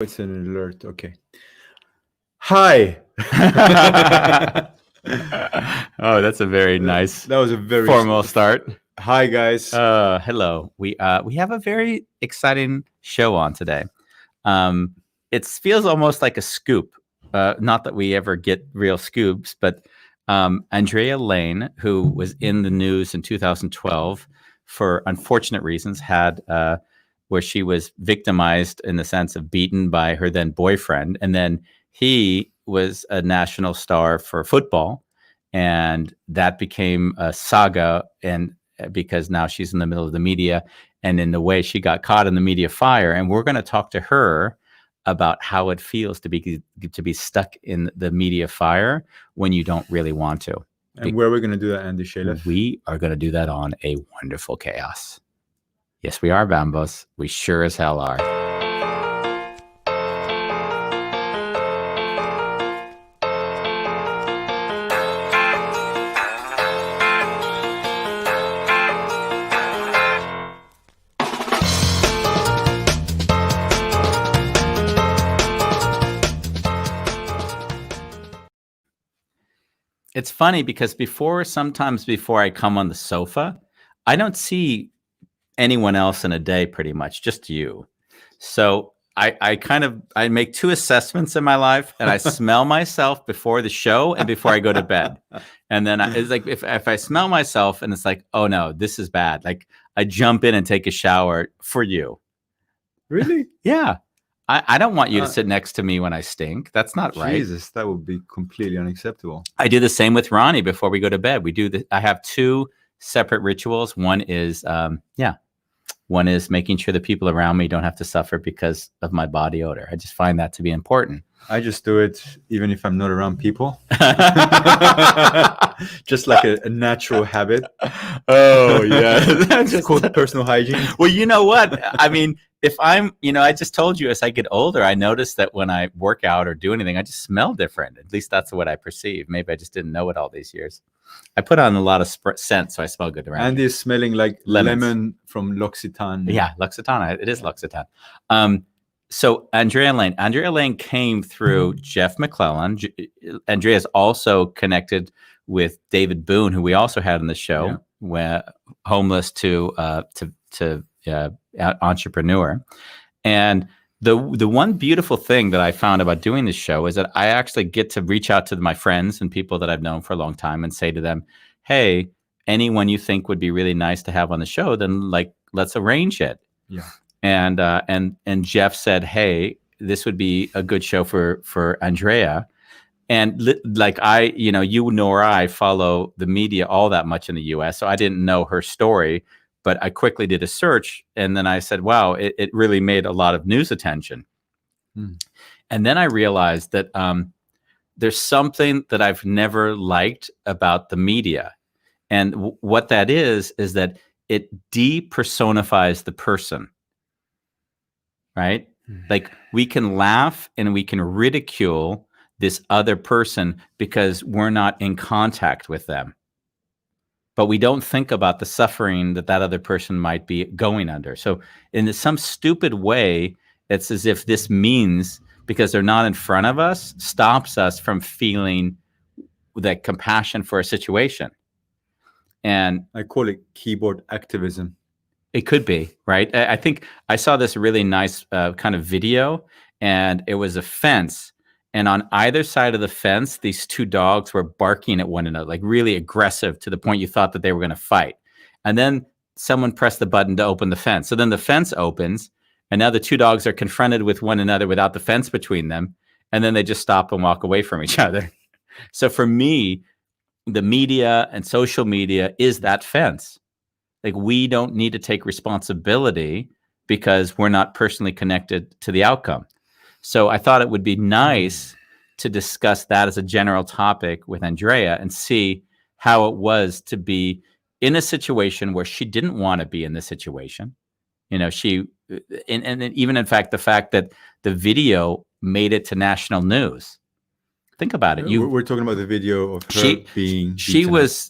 It's an alert. Okay. Hi. Oh, that's a very nice That was a very formal start. Hi, guys. Hello. We have a very exciting show on today. It feels almost like a scoop. Not that we ever get real scoops, but Andrea Lane, who was in the news in 2012 for unfortunate reasons, had where she was victimized in the sense of beaten by her then boyfriend, and then he was a national star for football, and that became a saga. And because now she's in the middle of the media, and in the way she got caught in the media fire, and we're going to talk to her about how it feels to be stuck in the media fire when you don't really want to. And where are we going to do that, Andy Shalef? We are going to do that on A Wonderful Chaos. Yes, we are, Bambos. We sure as hell are. It's funny because sometimes before I come on the sofa, I don't see anyone else in a day, pretty much, just you. So I make two assessments in my life, and I smell myself before the show and before I go to bed. And then it's like, if I smell myself and it's like, oh no, this is bad, like I jump in and take a shower for you. Really? Yeah. I don't want you to sit next to me when I stink. That's not right. Jesus, that would be completely unacceptable. I do the same with Ronnie before we go to bed. I have two separate rituals. One is, one is making sure the people around me don't have to suffer because of my body odor. I just find that to be important. I just do it even if I'm not around people. Just like a natural habit. Oh, yeah. It's called personal hygiene. Well, you know what? I mean, if I'm, I just told you as I get older, I notice that when I work out or do anything, I just smell different. At least that's what I perceive. Maybe I just didn't know it all these years. I put on a lot of scent, so I smell good around. Andy is smelling like lemon from L'Occitane. Yeah, L'Occitane. It is L'Occitane. So Andrea Lane came through Jeff McClellan. Andrea is also connected with David Boone, who we also had on the show, where homeless to entrepreneur. And the one beautiful thing that I found about doing this show is that I actually get to reach out to my friends and people that I've known for a long time and say to them, hey, anyone you think would be really nice to have on the show, then let's arrange it. Yeah. And Jeff said, hey, this would be a good show for Andrea. And you nor I follow the media all that much in the US, so I didn't know her story, but I quickly did a search, and then I said, wow, it really made a lot of news attention. And then I realized that there's something that I've never liked about the media. And what that is that it depersonifies the person. Right? Like, we can laugh and we can ridicule this other person because we're not in contact with them. But we don't think about the suffering that other person might be going under. So in some stupid way, it's as if this means, because they're not in front of us, stops us from feeling that compassion for a situation. And I call it keyboard activism. It could be, right? I think I saw this really nice kind of video, and it was a fence. And on either side of the fence, these two dogs were barking at one another, like really aggressive, to the point you thought that they were going to fight. And then someone pressed the button to open the fence. So then the fence opens, and now the two dogs are confronted with one another without the fence between them. And then they just stop and walk away from each other. So for me, the media and social media is that fence. Like, we don't need to take responsibility because we're not personally connected to the outcome. So I thought it would be nice to discuss that as a general topic with Andrea and see how it was to be in a situation where she didn't want to be in this situation. And even in fact, the fact that the video made it to national news. Think about it. We're talking about the video of her being.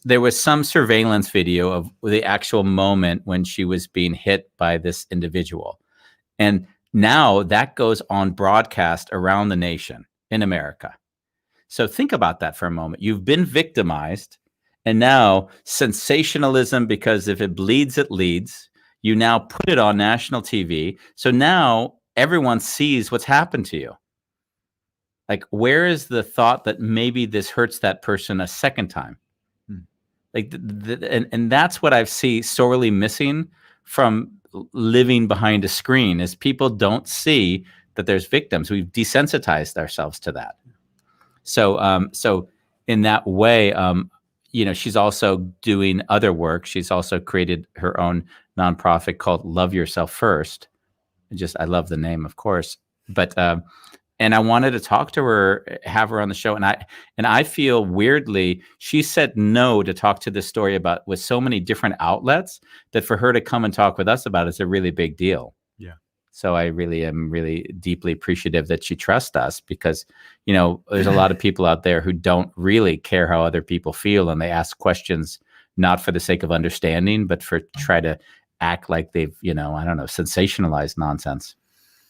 There was some surveillance video of the actual moment when she was being hit by this individual, and Now that goes on broadcast around the nation in America. So think about that for a moment. You've been victimized, and now sensationalism, because if it bleeds, it leads. You now put it on national TV. So now everyone sees what's happened to you. Like, where is the thought that maybe this hurts that person a second time? Like, and that's what I see sorely missing from living behind a screen, is people don't see that there's victims. We've desensitized ourselves to that. So, so in that way, she's also doing other work. She's also created her own nonprofit called Love Yourself First. I love the name, of course, but and I wanted to talk to her, have her on the show. And I feel weirdly, she said no to talk to this story about with so many different outlets, that for her to come and talk with us about it is a really big deal. Yeah. So I really am deeply appreciative that she trusts us, because, there's a lot of people out there who don't really care how other people feel. And they ask questions, not for the sake of understanding, but for try to act like they've, sensationalized nonsense.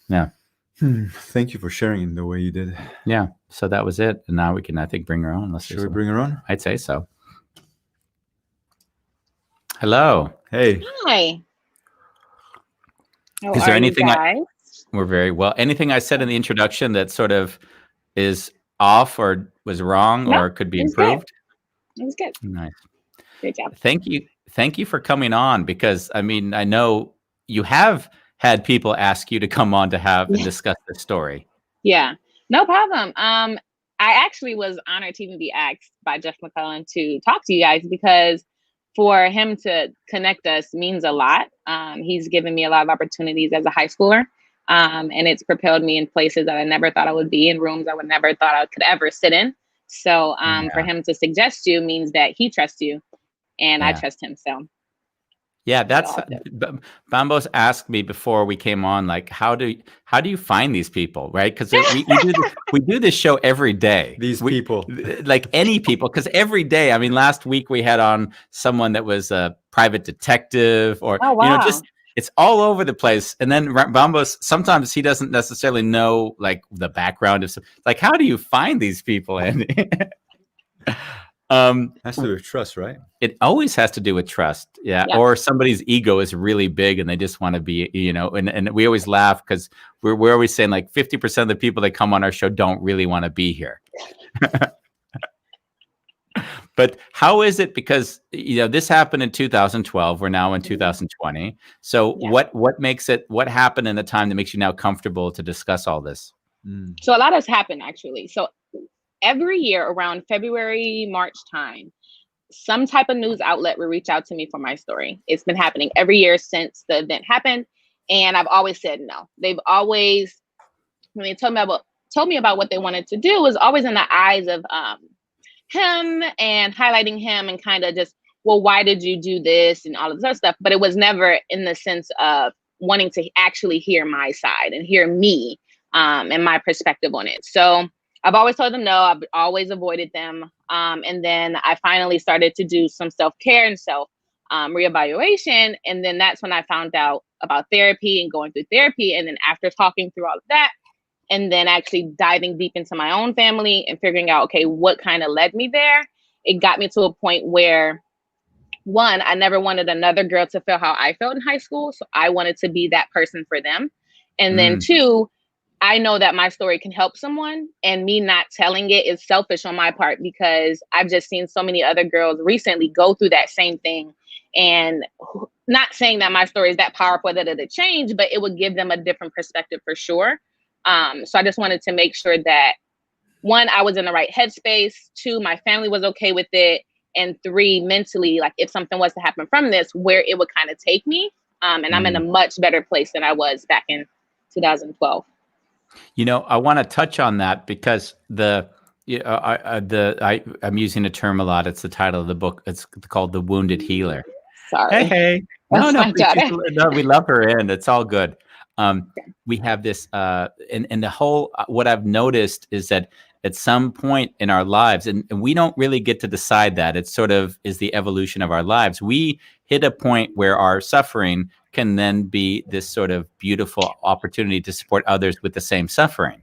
Yeah. Thank you for sharing in the way you did. Yeah. So that was it. And now we can, I think, bring her on. Should we bring her on? I'd say so. Hello. Hey. Hi. Is there anything we're very well. Anything I said in the introduction that sort of is off or was wrong or could be improved? It was good. Nice. Great job. Thank you. Thank you for coming on, because I know you have had people ask you to come on to have and discuss this story. Yeah, no problem. I actually was honored to even be asked by Jeff McClellan to talk to you guys, because for him to connect us means a lot. He's given me a lot of opportunities as a high schooler, and it's propelled me in places that I never thought I would be, in rooms I would never thought I could ever sit in. So for him to suggest you means that he trusts you, and I trust him. So yeah, that's Bambos asked me before we came on, like, how do you find these people, right? Because we do this show every day. These people, like any people, because every day. I mean, last week we had on someone that was a private detective, or it's all over the place. And then Bambos, sometimes he doesn't necessarily know like the background of, like, how do you find these people, Andy? Has to do with trust, right? It always has to do with trust. Yeah. Or somebody's ego is really big and they just want to be, and we always laugh because we're always saying like 50% of the people that come on our show don't really want to be here. But how is it? Because, this happened in 2012. We're now in 2020. So what makes it, what happened in the time that makes you now comfortable to discuss all this? So a lot has happened, actually. So every year around February, March time, some type of news outlet will reach out to me for my story. It's been happening every year since the event happened. And I've always said no. They've always, when they told me about what they wanted to do, was always in the eyes of him and highlighting him and kind of just, well, why did you do this and all of this other stuff? But it was never in the sense of wanting to actually hear my side and hear me and my perspective on it. So I've always told them no. I've always avoided them. And then I finally started to do some self-care and self reevaluation. And then that's when I found out about therapy and going through therapy. And then after talking through all of that, and then actually diving deep into my own family and figuring out, okay, what kind of led me there? It got me to a point where, one, I never wanted another girl to feel how I felt in high school. So I wanted to be that person for them. And then two, I know that my story can help someone, and me not telling it is selfish on my part, because I've just seen so many other girls recently go through that same thing. And not saying that my story is that powerful that it'll change, but it would give them a different perspective for sure. So I just wanted to make sure that, one, I was in the right headspace, two, my family was okay with it, and three, mentally, like if something was to happen from this, where it would kind of take me. And I'm in a much better place than I was back in 2012. I want to touch on that because I'm using a term a lot. It's the title of the book. It's called The Wounded Healer. Sorry. Hey. No, we love her, and it's all good. We have this, and the whole, what I've noticed is that at some point in our lives, and we don't really get to decide that, it sort of is the evolution of our lives. We hit a point where our suffering can then be this sort of beautiful opportunity to support others with the same suffering.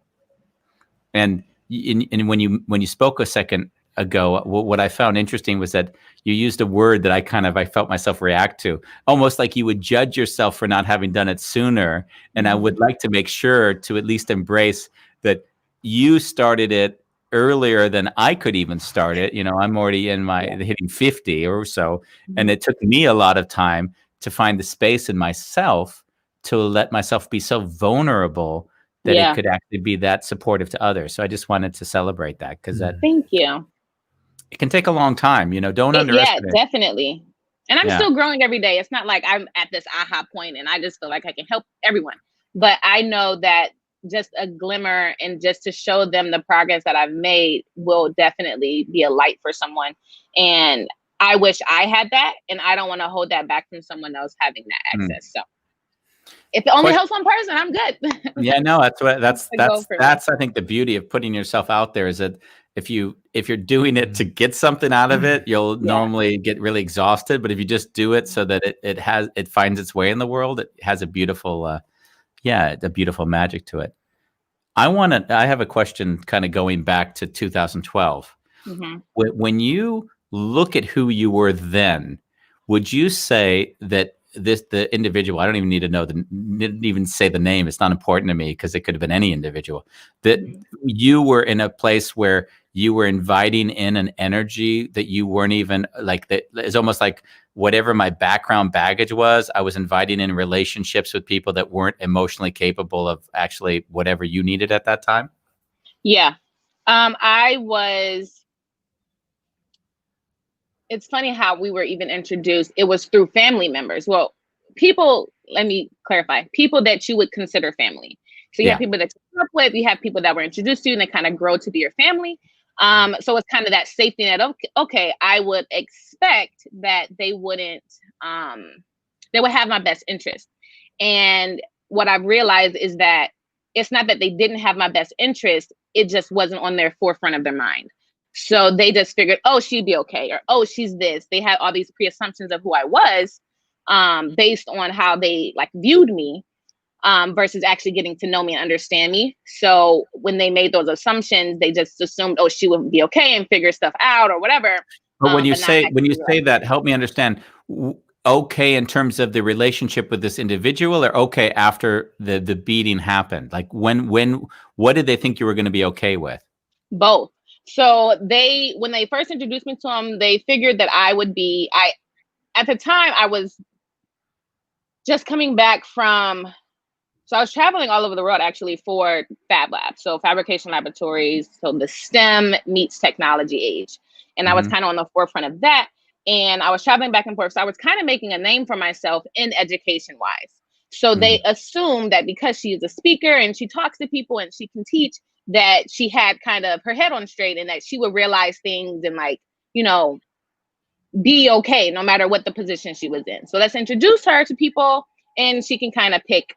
And when you spoke a second ago, what I found interesting was that you used a word that I felt myself react to, almost like you would judge yourself for not having done it sooner. And I would like to make sure to at least embrace that you started it earlier than I could even start it. I'm already in hitting 50 or so. And it took me a lot of time to find the space in myself to let myself be so vulnerable that it could actually be that supportive to others. So I just wanted to celebrate that, because thank you. It can take a long time, don't underestimate. Yeah, definitely. And I'm still growing every day. It's not like I'm at this aha point and I just feel like I can help everyone. But I know that just a glimmer and just to show them the progress that I've made will definitely be a light for someone. And I wish I had that, and I don't want to hold that back from someone else having that access. So if it only helps one person, I'm good. Yeah, no, that's I think the beauty of putting yourself out there is that if you're doing it to get something out of it, you'll normally get really exhausted. But if you just do it so that it finds its way in the world, it has a beautiful beautiful magic to it. I have a question kind of going back to 2012. When you look at who you were then, would you say that the individual, I don't even need to know didn't even say the name, it's not important to me because it could have been any individual, that you were in a place where you were inviting in an energy that you weren't even like, that is almost like whatever my background baggage was, I was inviting in relationships with people that weren't emotionally capable of actually whatever you needed at that time? Yeah. It's funny how we were even introduced. It was through family members. Well, let me clarify, people that you would consider family. So you have people that you grew up with, you have people that were introduced to you and they kind of grow to be your family. So it's kind of that safety net. Okay, I would expect that they would have my best interest. And what I've realized is that it's not that they didn't have my best interest, it just wasn't on their forefront of their mind. So they just figured, oh, she'd be okay, or oh, she's this. They had all these pre-assumptions of who I was, based on how they viewed me, versus actually getting to know me and understand me. So when they made those assumptions, they just assumed, oh, she would be okay and figure stuff out or whatever. But when you say that, help me understand. Okay, in terms of the relationship with this individual, or okay after the beating happened? Like what did they think you were going to be okay with? Both. So when they first introduced me to them, they figured that at the time I was just coming back so I was traveling all over the world actually for Fab Labs, so fabrication laboratories, so the STEM meets technology age. And I was kind of on the forefront of that. And I was traveling back and forth. So I was kind of making a name for myself in education wise. So they assumed that because she is a speaker and she talks to people and she can teach, that she had kind of her head on straight and that she would realize things and be okay no matter what the position she was in. So let's introduce her to people and she can kind of pick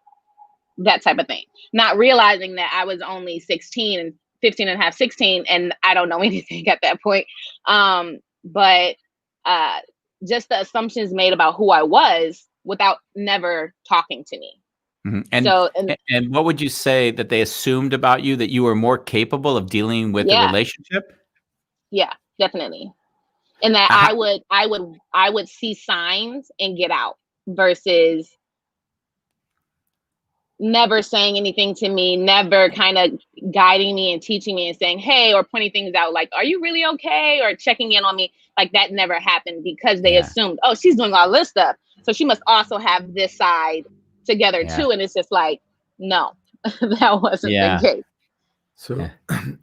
that type of thing. Not realizing that I was only 16 and 15 and a half, 16, and I don't know anything at that point. But just the assumptions made about who I was without never talking to me. And what would you say that they assumed about you, that you were more capable of dealing with a relationship? Yeah, definitely. And that I would see signs and get out, versus never saying anything to me, never kind of guiding me and teaching me and saying, hey, or pointing things out like, are you really okay? Or checking in on me. Like that never happened, because they assumed, oh, she's doing all this stuff, so she must also have this side together too. And it's just like, no, that wasn't the case. So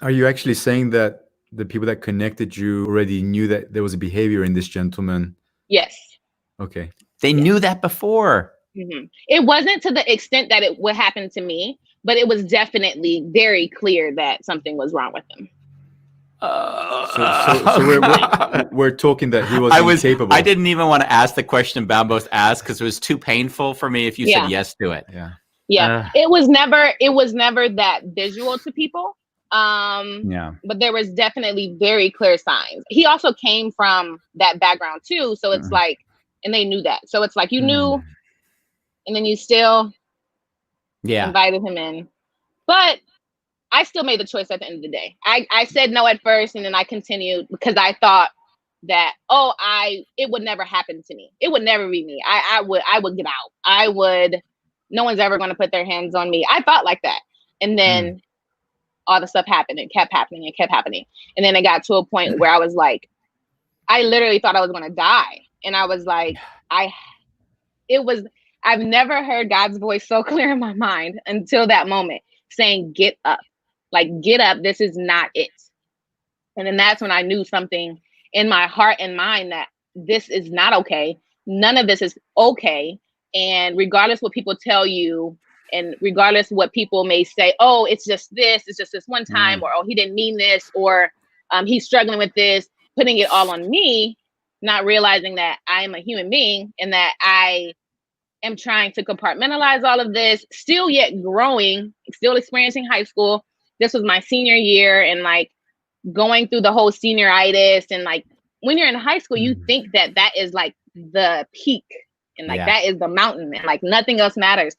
are you actually saying that the people that connected you already knew that there was a behavior in this gentleman? Yes. Okay. They knew that before. It wasn't to the extent that it would happen to me, but it was definitely very clear that something was wrong with him. So we're talking that he was incapable. I didn't even want to ask the question Bambos asked because it was too painful for me if you said yes to it. It was never that visual to people. But there was definitely very clear signs. He also came from that background too, so it's like, and they knew that. So it's like you knew and then you still Yeah. invited him in. But I still made the choice at the end of the day. I said no at first, and then I continued because I thought that, it would never happen to me. It would never be me. I would get out. No one's ever going to put their hands on me. I thought like that. And then all the stuff happened. It kept happening. It kept happening. And then it got to a point where I was like, I literally thought I was going to die. And I was like, I've never heard God's voice so clear in my mind until that moment saying, get up, like, get up. This is not it. And then that's when I knew something in my heart and mind that this is not okay. None of this is okay. And regardless what people tell you, and regardless what people may say, oh, it's just this one time, or, oh, he didn't mean this, or he's struggling with this, putting it all on me, not realizing that I am a human being and that I am trying to compartmentalize all of this, still yet growing, still experiencing high school. This was my senior year, and like going through the whole senioritis, and like when you're in high school, you think that that is like the peak, and like that is the mountain, and like nothing else matters.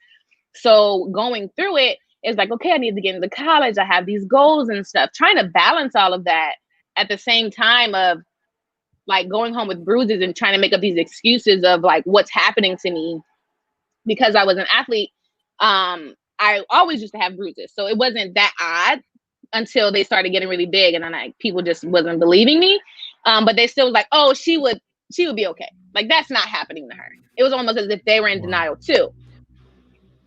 So going through it is like, okay, I need to get into college. I have these goals and stuff, trying to balance all of that at the same time of like going home with bruises and trying to make up these excuses of like what's happening to me because I was an athlete. I always used to have bruises, so it wasn't that odd until they started getting really big, and then like people just wasn't believing me. But they still was like, oh, she would be okay. Like that's not happening to her. It was almost as if they were in denial too.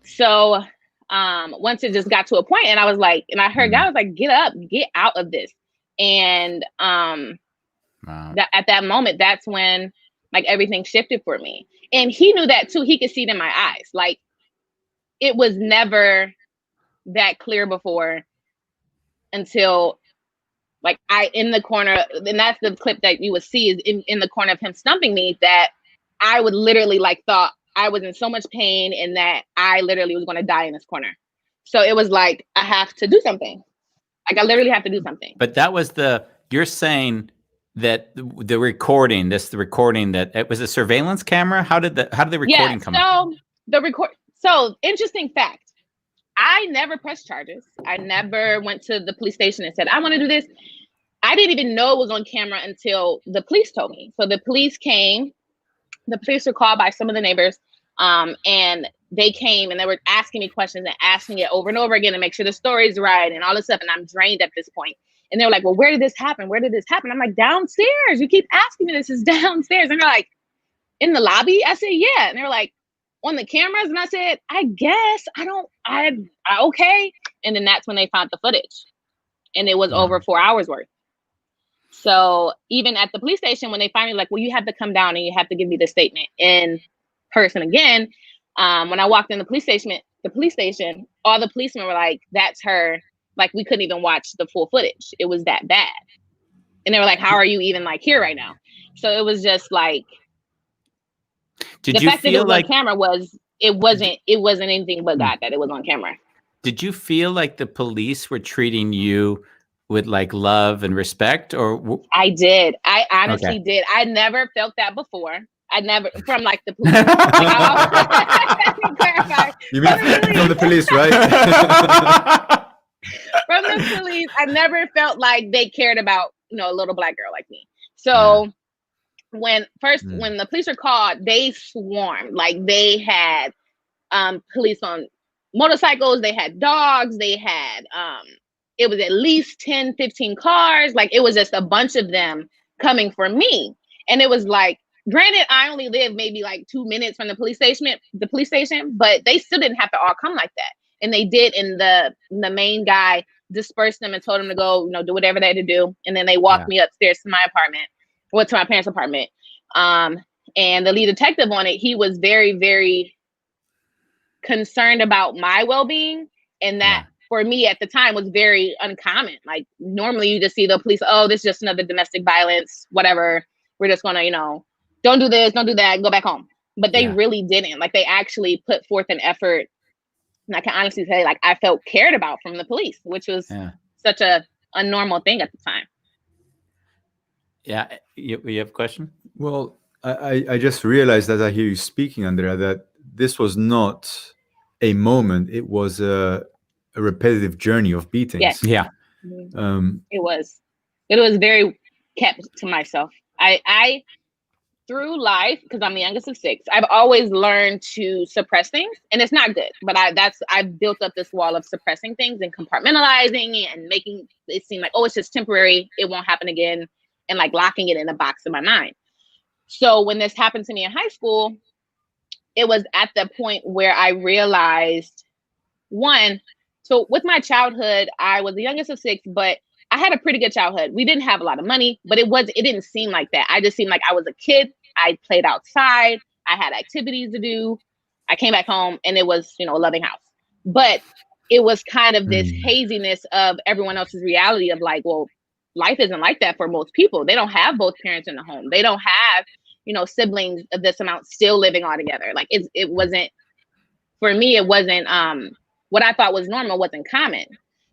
So once it just got to a point, and I was like, and I heard God was like, get up, get out of this. And that at that moment, that's when like everything shifted for me. And he knew that too. He could see it in my eyes. Like it was never that clear before until like in the corner, and that's the clip that you would see is in the corner of him stumping me, that I would literally like thought I was in so much pain and that I literally was going to die in this corner. So it was like, I have to do something. Like I literally have to do something. But that was you're saying that the recording that it was a surveillance camera. How did the recording come up? So interesting fact. I never pressed charges. I never went to the police station and said, I want to do this. I didn't even know it was on camera until the police told me. So the police came. The police were called by some of the neighbors, and they came and they were asking me questions and asking it over and over again to make sure the story's right and all this stuff. And I'm drained at this point. And they were like, well, where did this happen? Where did this happen? I'm like, downstairs. You keep asking me, this is downstairs. And they're like, in the lobby? I said, yeah. And they were like, on the cameras? And I said, I guess. Okay. And then that's when they found the footage. And it was over 4 hours worth. So even at the police station, when they finally like, well, you have to come down and you have to give me the statement in person again. When I walked in the police station, all the policemen were like, that's her. Like, we couldn't even watch the full footage. It was that bad. And they were like, how are you even like here right now? So it was just like, the fact that it was on camera it wasn't anything but God that it was on camera. Did you feel like the police were treating you with like love and respect, or? I did. I honestly did. I never felt that before. I never, from like the police. You mean from the police, right? From the police, I never felt like they cared about, a little Black girl like me. So when the police were called, they swarmed. Like they had police on motorcycles, they had dogs, they had it was at least 10, 15 cars. Like it was just a bunch of them coming for me. And it was like, granted, I only live maybe like 2 minutes from the police station, but they still didn't have to all come like that. And they did. And the main guy dispersed them and told them to go, do whatever they had to do. And then they walked me upstairs to my apartment, to my parents' apartment. And the lead detective on it, he was very, very concerned about my well-being. And that for me at the time was very uncommon. Like normally you just see the police, oh, this is just another domestic violence, whatever. We're just gonna, don't do this, don't do that, go back home. But they really didn't. Like they actually put forth an effort. And I can honestly say, like, I felt cared about from the police, which was such a normal thing at the time. Yeah. You have a question? Well, I just realized as I hear you speaking, Andrea, that this was not a moment; it was a repetitive journey of beatings. Yes. Yeah. It was very kept to myself. I through life, because I'm the youngest of 6, I've always learned to suppress things, and it's not good. But I've built up this wall of suppressing things and compartmentalizing and making it seem like, oh, it's just temporary, it won't happen again, and like locking it in a box in my mind. So when this happened to me in high school, it was at the point where I realized, one, so with my childhood, I was the youngest of 6, but I had a pretty good childhood. We didn't have a lot of money, but it didn't seem like that. I just seemed like I was a kid. I played outside. I had activities to do. I came back home and it was, a loving house. But it was kind of this haziness of everyone else's reality of like, well, life isn't like that for most people. They don't have both parents in the home. They don't have, siblings of this amount still living all together. Like it wasn't, for me, it wasn't, what I thought was normal wasn't common.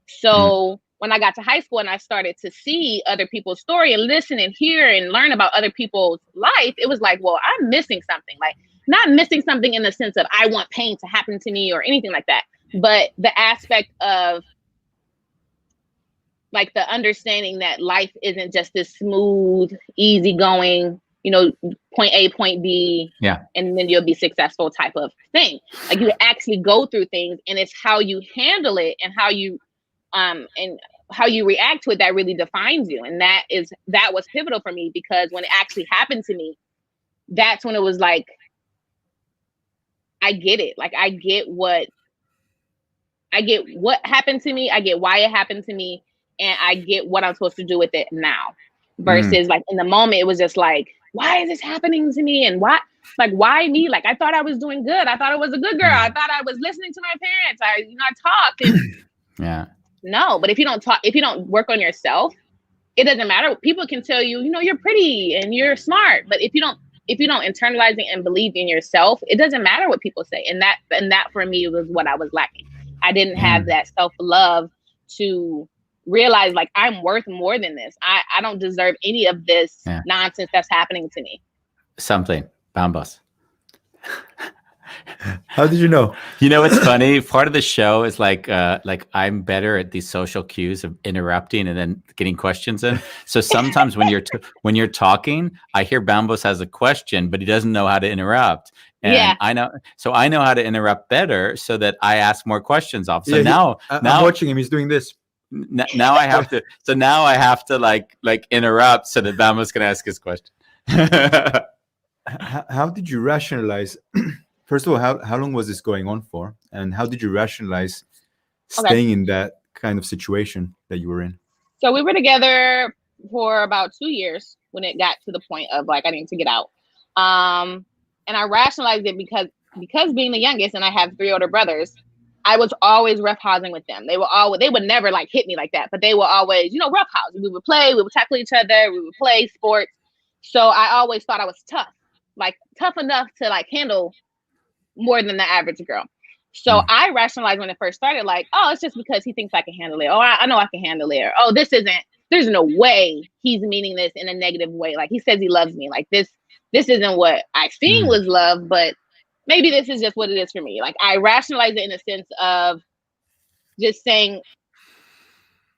So when I got to high school and I started to see other people's story and listen and hear and learn about other people's life, it was like, well, I'm missing something. Like, not missing something in the sense of I want pain to happen to me or anything like that, but the aspect of like the understanding that life isn't just this smooth, easygoing, point A, point B, and then you'll be successful type of thing. Like you actually go through things, and it's how you handle it and how you react to it that really defines you. And that was pivotal for me, because when it actually happened to me, that's when it was like, I get it. Like I get what happened to me. I get why it happened to me, and I get what I'm supposed to do with it now. Versus like in the moment, it was just like, why is this happening to me? And why me? Like, I thought I was doing good. I thought I was a good girl. I thought I was listening to my parents. I talked. And no, but if you don't work on yourself, it doesn't matter. People can tell you, you're pretty and you're smart, but if you don't internalize it and believe in yourself, it doesn't matter what people say. And that for me was what I was lacking. I didn't have that self-love to realize like I'm worth more than this. I don't deserve any of this nonsense that's happening to me. Something. Bambos. How did you know? What's funny? Part of the show is like I'm better at these social cues of interrupting and then getting questions in. So sometimes when you're talking, I hear Bambos has a question, but he doesn't know how to interrupt. And I know how to interrupt better so that I ask more questions off. So now I'm watching him. He's doing this. Now I have to. So now I have to like interrupt so that Bambos can ask his question. How did you rationalize? First of all, how long was this going on for? And how did you rationalize staying in that kind of situation that you were in? So we were together for about 2 years when it got to the point of like, I need to get out. And I rationalized it because being the youngest and I have 3 older brothers, I was always roughhousing with them. They would never like hit me like that, but they were always, roughhouse. We would play, we would tackle each other, we would play sports. So I always thought I was tough enough to like handle more than the average girl. So I rationalized when it first started, like, oh, it's just because he thinks I can handle it. Oh, I know I can handle it. Or, oh, there's no way he's meaning this in a negative way. Like he says he loves me. Like this isn't what I seen was love, but maybe this is just what it is for me. Like I rationalized it in a sense of just saying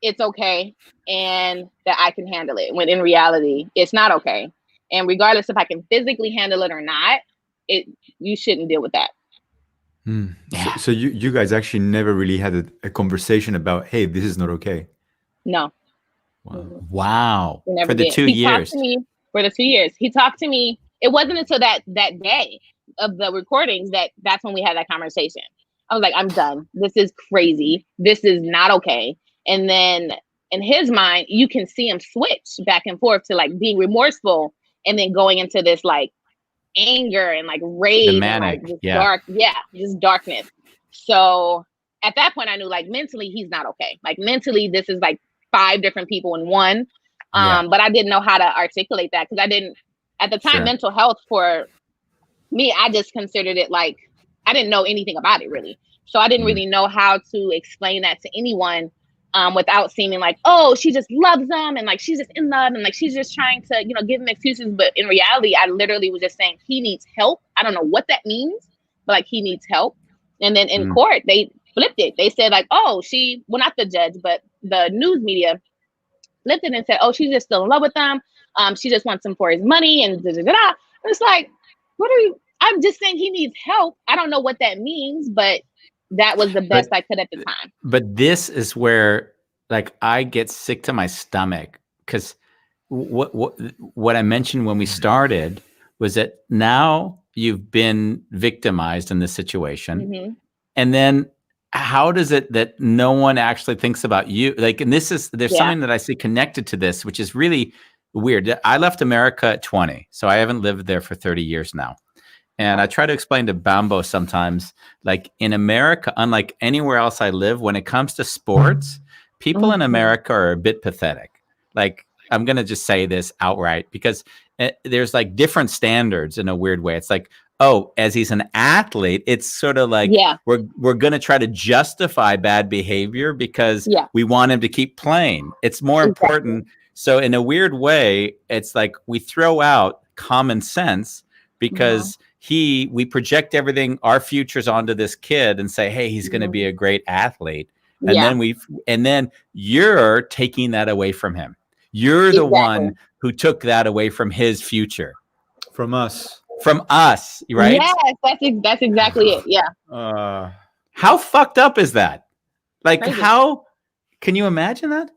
it's okay and that I can handle it, when in reality, it's not okay. And regardless if I can physically handle it or not, you shouldn't deal with that. So you guys actually never really had a conversation about, hey, this is not okay. No. Wow. For the 2 years. He talked to me for the 2 years. He talked to me. It wasn't until that day of the recordings that's when we had that conversation. I was like, I'm done. This is crazy. This is not okay. And then in his mind, you can see him switch back and forth to like being remorseful and then going into this like anger and like rage and like this darkness. So at that point I knew like mentally he's not okay. Like mentally this is like 5 different people in one. But I didn't know how to articulate that because I didn't at the time. Mental health for me, I just considered it like I didn't know anything about it really. So I didn't really know how to explain that to anyone without seeming like, oh, she just loves them and like she's just in love and like she's just trying to, give him excuses. But in reality, I literally was just saying he needs help. I don't know what that means, but like he needs help. And then in court, they flipped it. They said like, oh, well, not the judge, but the news media flipped it and said, oh, she's just still in love with him. She just wants him for his money and da da da. And it's like, what are you? I'm just saying he needs help. I don't know what that means, but that was the best I could at the time. But this is where like I get sick to my stomach, because what I mentioned when we started was that now you've been victimized in this situation, and then how does it that no one actually thinks about you? Like, and there's something that I see connected to this, which is really weird. I left America at 20, so I haven't lived there for 30 years now. And I try to explain to Bambo sometimes, like in America, unlike anywhere else I live, when it comes to sports, people in America are a bit pathetic. Like, I'm going to just say this outright, because there's like different standards in a weird way. It's like, oh, as he's an athlete, it's sort of like we're going to try to justify bad behavior because we want him to keep playing. It's more important. So in a weird way, it's like we throw out common sense because we project everything, our futures onto this kid and say, hey, he's going to be a great athlete. And then you're taking that away from him. You're the one who took that away from his future. From us, right? Yes, that's exactly it. Yeah. How fucked up is that? Like, crazy. How can you imagine that?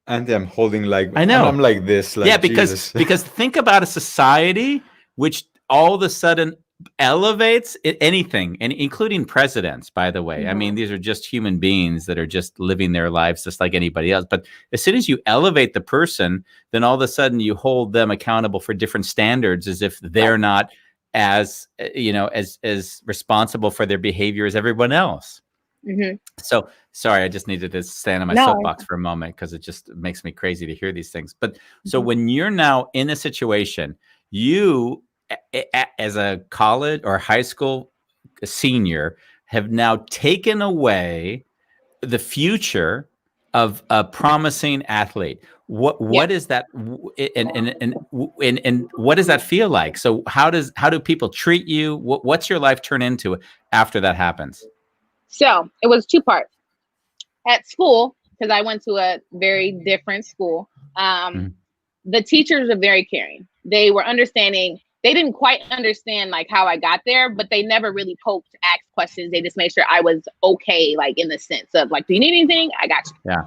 And I'm holding like, I know, I'm like this. Like, because think about a society which all of a sudden elevates anything, and including presidents, by the way. I mean, these are just human beings that are just living their lives just like anybody else. But as soon as you elevate the person, then all of a sudden you hold them accountable for different standards, as if they're not as, as responsible for their behavior as everyone else. So sorry, I just needed to stand on my soapbox for a moment, because it just makes me crazy to hear these things. But so when you're now in a situation, you as a college or high school senior have now taken away the future of a promising athlete. What is that, and what does that feel like? So how do people treat you? What's your life turn into after that happens? So it was two parts. At school, because I went to a very different school, the teachers are very caring. They were understanding. They didn't quite understand like how I got there, but they never really poked, asked questions. They just made sure I was okay, like in the sense of like, do you need anything? I got you. Yeah.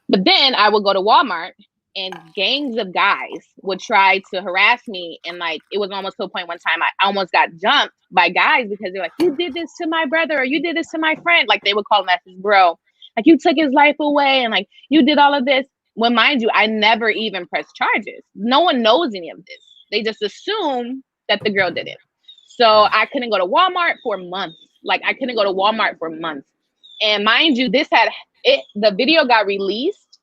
But then I would go to Walmart and gangs of guys would try to harass me. And like, it was almost to a point one time I almost got jumped by guys because they're like, you did this to my brother, or you did this to my friend. Like they would call him as his bro. Like you took his life away and like you did all of this. When mind you, I never even pressed charges. No one knows any of this. They just assume that the girl did it. So I couldn't go to Walmart for months. Like I couldn't go to Walmart for months. And mind you, the video got released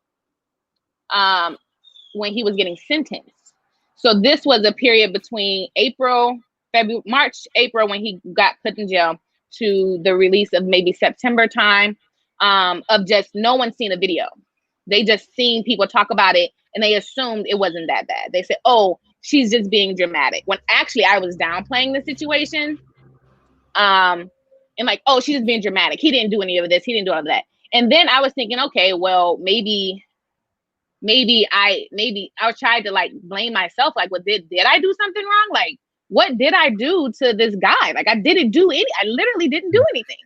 when he was getting sentenced. So this was a period between March, April, when he got put in jail, to the release of maybe September time, of just no one seen a video. They just seen people talk about it and they assumed it wasn't that bad. They said, oh, she's just being dramatic. When actually I was downplaying the situation. And like, oh, she's just being dramatic. He didn't do any of this. He didn't do all of that. And then I was thinking, okay, well, maybe I tried to like blame myself. Like, what did I do something wrong? Like, what did I do to this guy? Like, I literally didn't do anything.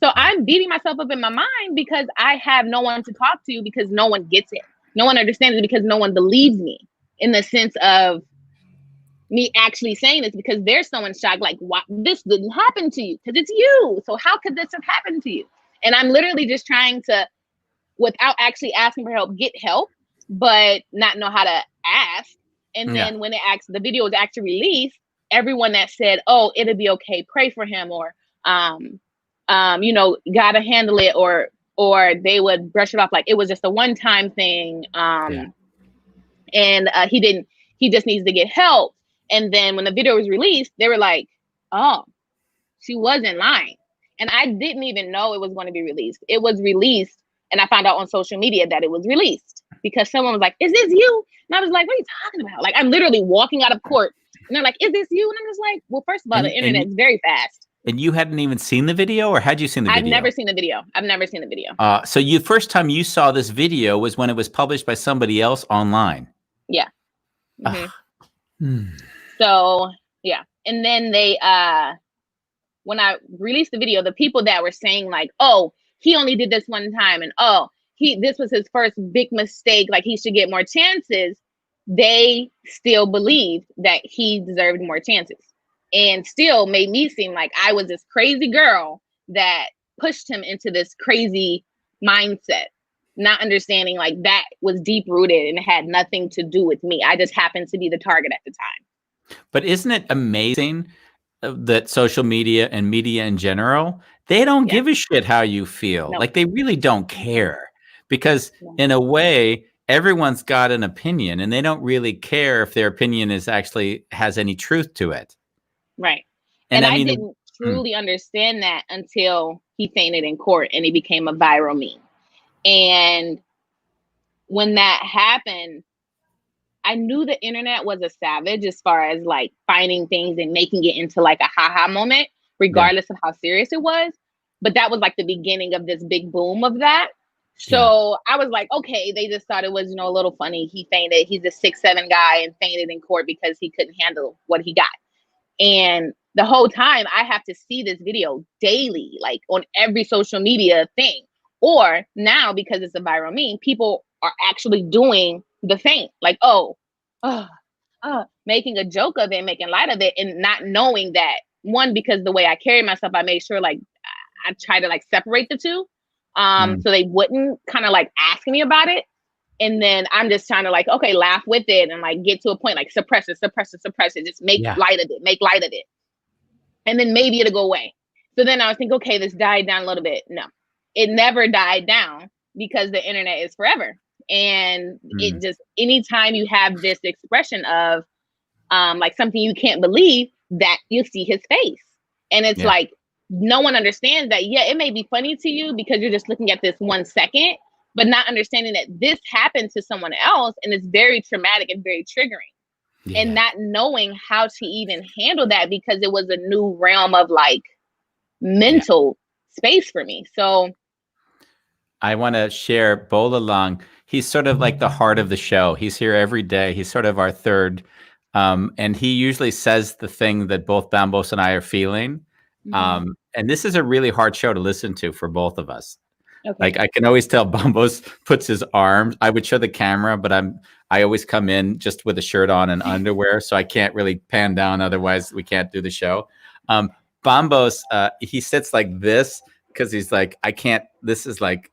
So I'm beating myself up in my mind because I have no one to talk to, because no one gets it. No one understands it, because no one believes me in the sense of me actually saying this, because there's someone shocked, like, what, this didn't happen to you because it's you. So how could this have happened to you? And I'm literally just trying to, without actually asking for help, get help, but not know how to ask. And then when the video was actually released, everyone that said, oh, it'll be okay, pray for him, or gotta handle it, or they would brush it off like it was just a one-time thing. And he just needs to get help. And then when the video was released, they were like, oh, she wasn't lying. And I didn't even know it was going to be released. It was released, and I found out on social media that it was released because someone was like, is this you? And I was like, what are you talking about? Like, I'm literally walking out of court and they're like, is this you? And I'm just like, well, first of all, the internet's very fast. And you hadn't even seen the video, or had you seen the video? I've never seen the video. I've never seen the video. So you first time you saw this video was when it was published by somebody else online. Yeah. So yeah. And then they when I released the video, the people that were saying like, oh, he only did this one time, and oh, this was his first big mistake, like he should get more chances, they still believed that he deserved more chances, and still made me seem like I was this crazy girl that pushed him into this crazy mindset, not understanding like that was deep rooted and it had nothing to do with me. I just happened to be the target at the time. But isn't it amazing that social media and media in general, they don't give a shit how you feel. No. Like they really don't care, because in a way, everyone's got an opinion and they don't really care if their opinion is actually has any truth to it. Right. And I didn't truly understand that until he fainted in court and it became a viral meme. And when that happened, I knew the internet was a savage as far as like finding things and making it into like a haha moment, regardless of how serious it was. But that was like the beginning of this big boom of that. So I was like, okay, they just thought it was, you know, a little funny. He fainted. He's a 6'7" guy and fainted in court because he couldn't handle what he got. And the whole time I have to see this video daily, like on every social media thing. Or now, because it's a viral meme, people are actually doing the faint, like, making a joke of it, making light of it, and not knowing that, one, because the way I carry myself, I made sure like I try to like separate the two, so they wouldn't kind of like ask me about it. And then I'm just trying to like, okay, laugh with it and like get to a point, like suppress it, just make light of it. And then maybe it'll go away. So then I was thinking, okay, this died down a little bit. No, it never died down, because the internet is forever. And it just, anytime you have this expression of like something you can't believe, that you see his face. And it's like, no one understands that. Yeah, it may be funny to you because you're just looking at this 1 second, but not understanding that this happened to someone else and it's very traumatic and very triggering. And not knowing how to even handle that, because it was a new realm of like mental space for me. So I want to share Bola Long. He's sort of like the heart of the show. He's here every day. He's sort of our third. And he usually says the thing that both Bambos and I are feeling. And this is a really hard show to listen to for both of us. Okay. Like I can always tell Bambos puts his arms. I would show the camera, but I always come in just with a shirt on and underwear, so I can't really pan down. Otherwise, we can't do the show. Bambos, he sits like this because he's like, I can't. This is like.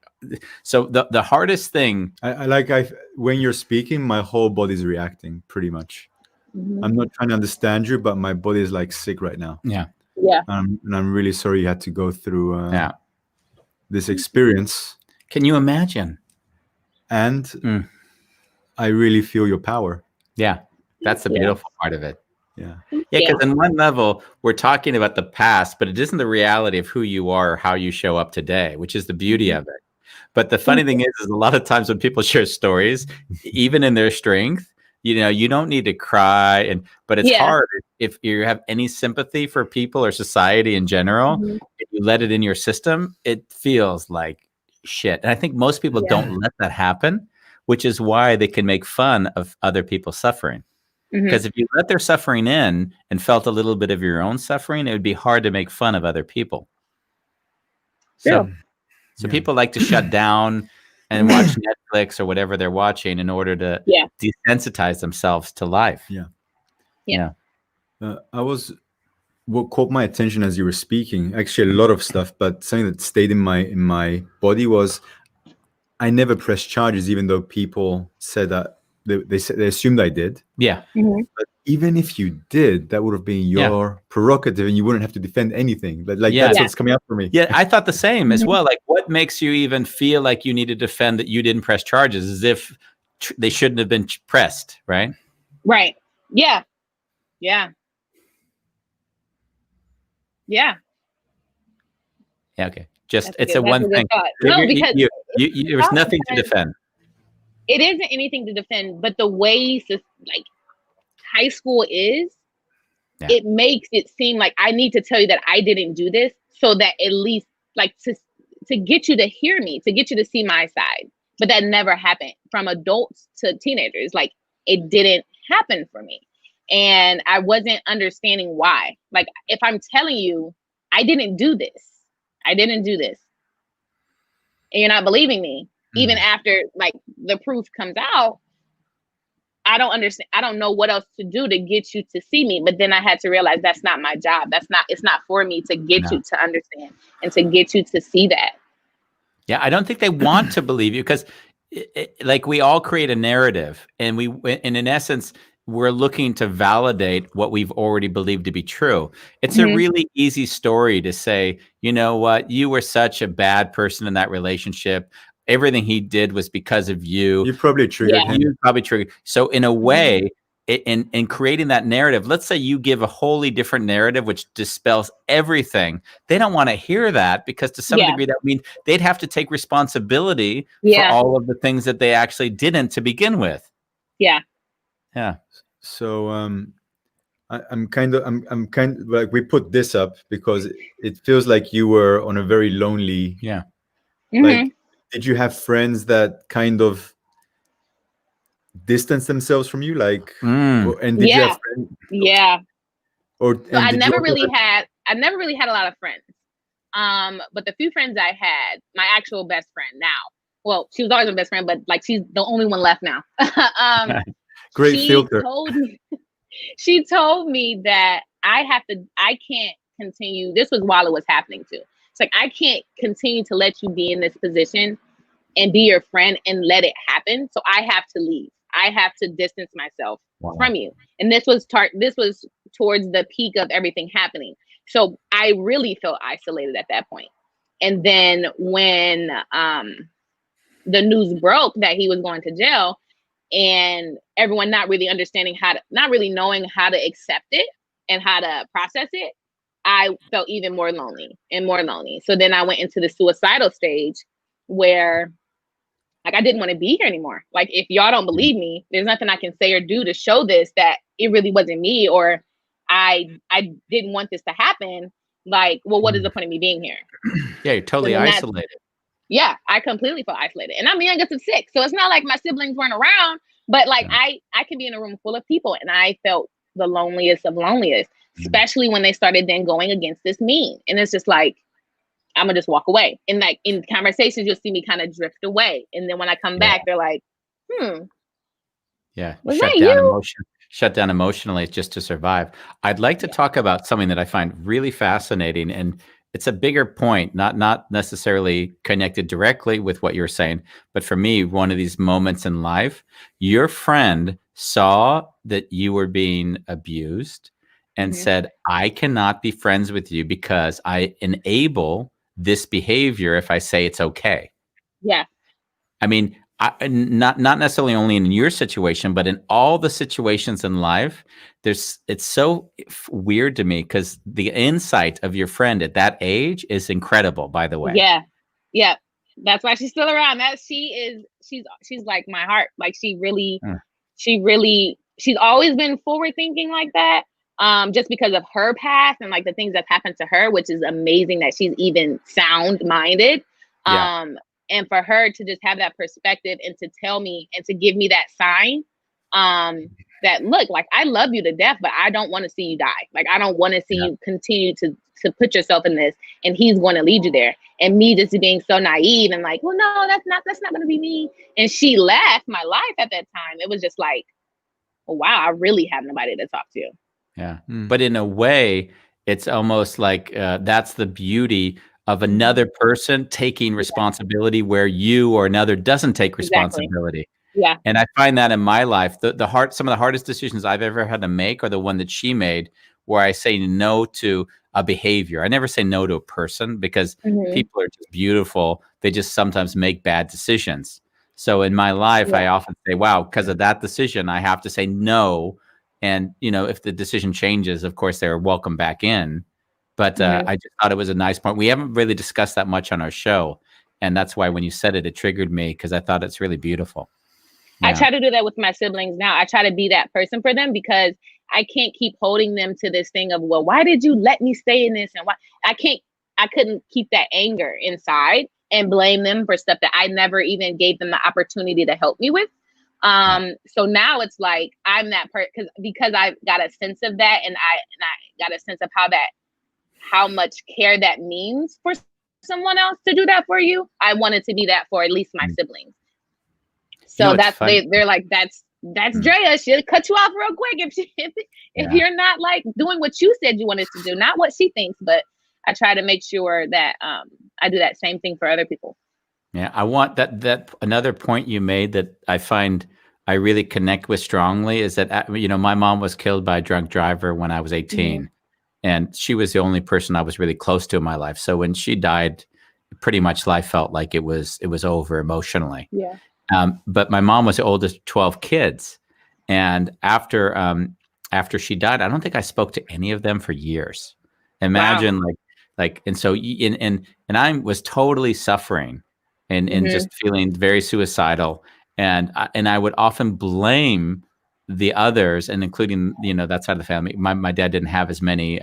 So the hardest thing, when you're speaking, my whole body's reacting pretty much. I'm not trying to understand you, but my body is like sick right now. Yeah. And I'm really sorry you had to go through this experience. Can you imagine? And I really feel your power. Yeah, that's the beautiful part of it. Yeah, because on one level, we're talking about the past, but it isn't the reality of who you are or how you show up today, which is the beauty of it. But the funny thing is a lot of times when people share stories, even in their strength, you know, you don't need to cry. But it's hard if you have any sympathy for people or society in general. If you let it in your system, it feels like shit. And I think most people don't let that happen, which is why they can make fun of other people's suffering. Because if you let their suffering in and felt a little bit of your own suffering, it would be hard to make fun of other people. So people like to shut down and watch Netflix or whatever they're watching in order to desensitize themselves to life. What caught my attention as you were speaking, actually a lot of stuff, but something that stayed in my body was I never pressed charges, even though people said that they assumed I did. But even if you did, that would have been your prerogative and you wouldn't have to defend anything. But that's what's coming up for me. Yeah, I thought the same as well. Like, what makes you even feel like you need to defend that you didn't press charges, as if they shouldn't have been pressed, right? Right. Yeah. Okay. Just it's a one thing. No, because there's nothing to defend. It isn't anything to defend, but the way like high school is, it makes it seem like I need to tell you that I didn't do this, so that at least like to get you to hear me, to get you to see my side. But that never happened from adults to teenagers. Like, it didn't happen for me. And I wasn't understanding why. Like, if I'm telling you, I didn't do this, and you're not believing me, even after like the proof comes out, I don't understand. I don't know what else to do to get you to see me. But then I had to realize that's not my job. It's not for me to get you to understand and to get you to see that. Yeah, I don't think they want to believe you, because like we all create a narrative, and in essence, we're looking to validate what we've already believed to be true. It's a really easy story to say, you know what, you were such a bad person in that relationship. Everything he did was because of you. You probably triggered him. You probably triggered. So in a way, in creating that narrative, let's say you give a wholly different narrative, which dispels everything. They don't want to hear that, because to some degree that means they'd have to take responsibility for all of the things that they actually didn't to begin with. Yeah. Yeah. So I'm kind of like, we put this up because it feels like you were on a very lonely. Yeah. Like, did you have friends that kind of distance themselves from you, like, and did you have friends? Or so I never really had a lot of friends, but the few friends I had, my actual best friend now, well, she was always my best friend, but like, she's the only one left now. Great filter. She told me that I can't continue. This was while it was happening too. It's like, I can't continue to let you be in this position and be your friend and let it happen. So I have to leave. I have to distance myself from you. And this was towards the peak of everything happening. So I really felt isolated at that point. And then when the news broke that he was going to jail, and everyone not really knowing how to accept it and how to process it, I felt even more lonely and more lonely. So then I went into the suicidal stage where, like, I didn't want to be here anymore. Like, if y'all don't believe me, there's nothing I can say or do to show this, that it really wasn't me, or I didn't want this to happen. Like, well, what is the point of me being here? Yeah, you're totally isolated. Yeah, I completely felt isolated. And I'm the youngest of 6. So it's not like my siblings weren't around, but like I could be in a room full of people, and I felt the loneliest of loneliest, especially when they started then going against this meme. And it's just like, I'm gonna just walk away. And like in conversations, you'll see me kind of drift away. And then when I come back, they're like, Yeah. Was that you? Shut down emotionally just to survive. I'd like to talk about something that I find really fascinating, and it's a bigger point, not necessarily connected directly with what you're saying, but for me, one of these moments in life, your friend saw that you were being abused and said, I cannot be friends with you because I enable this behavior if I say it's okay. Yeah. I mean, not necessarily only in your situation, but in all the situations in life, it's so weird to me, because the insight of your friend at that age is incredible, by the way. Yeah. That's why she's still around. She's like my heart. Like, she's always been forward thinking like that. Just because of her past and like the things that happened to her, which is amazing that she's even sound minded. And for her to just have that perspective and to tell me and to give me that sign, that look, like, I love you to death, but I don't want to see you die. Like, I don't want to see you continue to put yourself in this, and he's going to lead you there. And me just being so naive and like, well, no, that's not going to be me. And she left my life at that time. It was just like, oh, wow, I really have nobody to talk to. Yeah. But in a way, it's almost like that's the beauty of another person taking responsibility where you or another doesn't take responsibility. Exactly. Yeah. And I find that in my life, some of the hardest decisions I've ever had to make are the one that she made, where I say no to a behavior. I never say no to a person, because people are just beautiful. They just sometimes make bad decisions. So in my life, I often say, wow, because of that decision, I have to say no. And, if the decision changes, of course, they're welcome back in. But I just thought it was a nice point. We haven't really discussed that much on our show. And that's why when you said it, it triggered me, because I thought it's really beautiful. I try to do that with my siblings now. I try to be that person for them, because I can't keep holding them to this thing of, well, why did you let me stay in this? And why I couldn't keep that anger inside and blame them for stuff that I never even gave them the opportunity to help me with. So now it's like, I'm that person because I got a sense of that. And I got a sense of how much care that means for someone else to do that for you. I wanted to be that for at least my siblings. So that's they're like, that's Drea. She'll cut you off real quick if you're not like doing what you said you wanted to do, not what she thinks. But I try to make sure that I do that same thing for other people. Yeah, I want that another point you made that I find I really connect with strongly is that my mom was killed by a drunk driver when I was 18, and she was the only person I was really close to in my life. So when she died, pretty much life felt like it was over emotionally. Yeah. But my mom was the oldest of 12 kids. And after she died, I don't think I spoke to any of them for years. Imagine and so, and I was totally suffering and just feeling very suicidal. And I would often blame the others, and including, that side of the family. My dad didn't have as many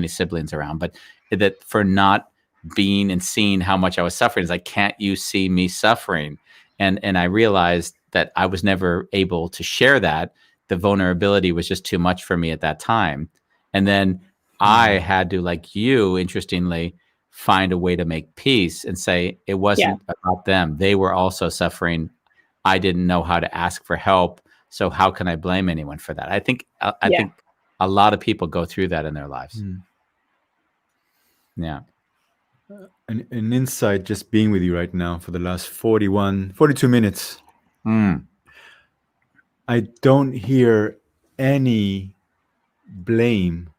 siblings around, but that for not being and seeing how much I was suffering. It's like, can't you see me suffering? And I realized that I was never able to share that. The vulnerability was just too much for me at that time. And then I had to, like you, interestingly, find a way to make peace and say it wasn't about them. They were also suffering. I didn't know how to ask for help. So how can I blame anyone for that? I think think a lot of people go through that in their lives. Yeah. An insight just being with you right now for the last 42 minutes. I don't hear any blame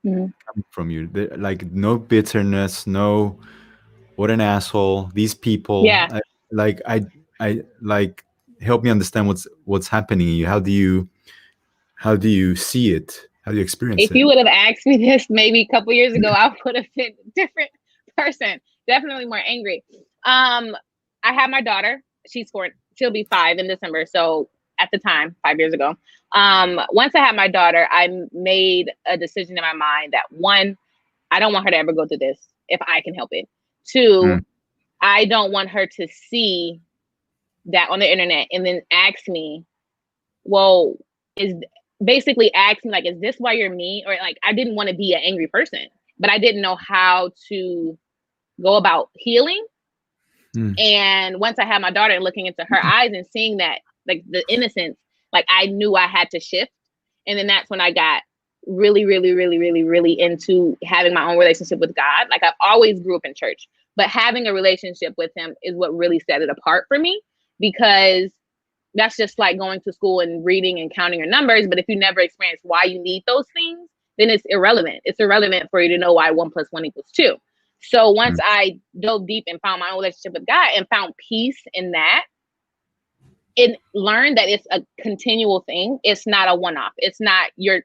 coming from you. Like no bitterness, no what an asshole. These people. Yeah. I help me understand what's happening in you. How do you see it? How do you experience it? If you would have asked me this maybe a couple years ago, I would have been a different person. Definitely more angry. I have my daughter. She's 4. She'll be 5 in December. So at the time, 5 years ago, once I had my daughter, I made a decision in my mind that 1, I don't want her to ever go through this if I can help it. 2, I don't want her to see that on the internet and then ask me, well, basically ask me, like, is this why you're mean? Or like, I didn't want to be an angry person, but I didn't know how to go about healing. And once I had my daughter and looking into her eyes and seeing that, like the innocence, like I knew I had to shift. And then that's when I got really, really, really, really, really into having my own relationship with God. Like I've always grew up in church, but having a relationship with him is what really set it apart for me, because that's just like going to school and reading and counting your numbers. But if you never experience why you need those things, then it's irrelevant. It's irrelevant for you to know why 1 + 1 = 2. So once I dove deep and found my own relationship with God and found peace in that, and learned that it's a continual thing. It's not a one-off. It's not you're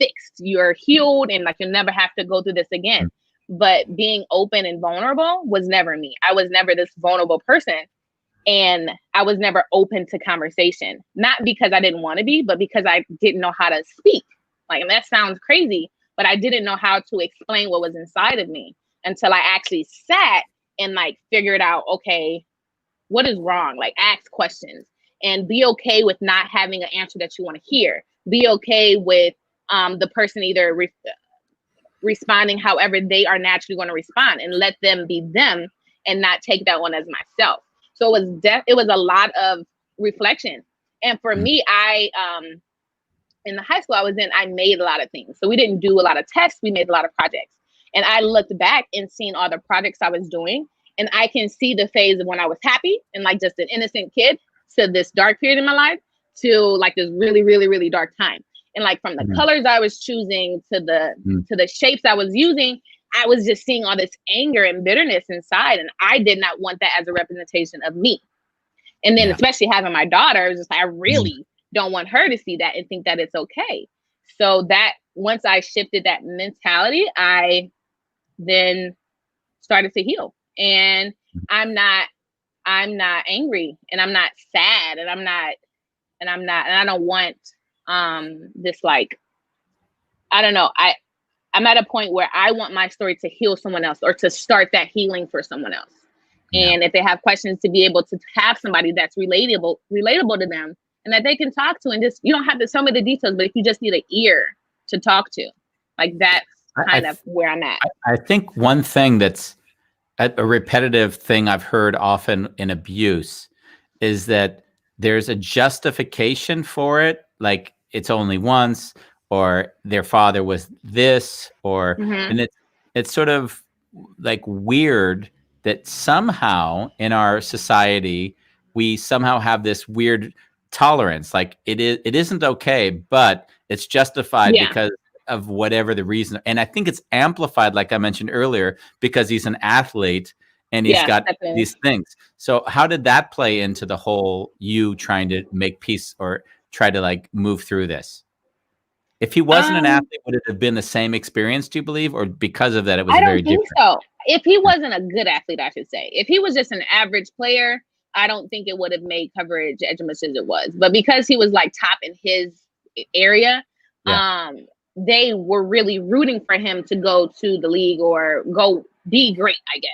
fixed, you're healed, and like you'll never have to go through this again. But being open and vulnerable was never me. I was never this vulnerable person. And I was never open to conversation, not because I didn't want to be, but because I didn't know how to speak. Like, and that sounds crazy, but I didn't know how to explain what was inside of me until I actually sat and like figured out, okay, what is wrong? Like ask questions and be okay with not having an answer that you want to hear. Be okay with the person either responding however they are naturally going to respond, and let them be them and not take that one as myself. So it was a lot of reflection. And for me, I in the high school I was in, I made a lot of things. So we didn't do a lot of tests. We made a lot of projects. And I looked back and seen all the projects I was doing. And I can see the phase of when I was happy and like just an innocent kid to this dark period in my life to like this really, really, really dark time. And like from the colors I was choosing to the shapes I was using, I was just seeing all this anger and bitterness inside. And I did not want that as a representation of me. And then especially having my daughter, it was just like, I really don't want her to see that and think that it's okay. So that once I shifted that mentality, I then started to heal. And I'm not angry, and I'm not sad, and I don't want this like I don't know. I'm at a point where I want my story to heal someone else or to start that healing for someone else. Yeah. And if they have questions, to be able to have somebody that's relatable to them and that they can talk to, and just, you don't have to tell me the details, but if you just need an ear to talk to, like, that's kind of where I'm at. I think one thing that's a repetitive thing I've heard often in abuse is that there's a justification for it. Like, it's only once, or their father was this, or, and it's sort of like weird that somehow in our society, we somehow have this weird tolerance. Like, it isn't okay, but it's justified because of whatever the reason. And I think it's amplified, like I mentioned earlier, because he's an athlete and he's got these things. So how did that play into the whole, you trying to make peace or try to like move through this? If he wasn't an athlete, would it have been the same experience, do you believe? Or because of that, it was very different? I don't think so. If he wasn't a good athlete, I should say. If he was just an average player, I don't think it would have made coverage as much as it was. But because he was like top in his area, they were really rooting for him to go to the league or go be great, I guess.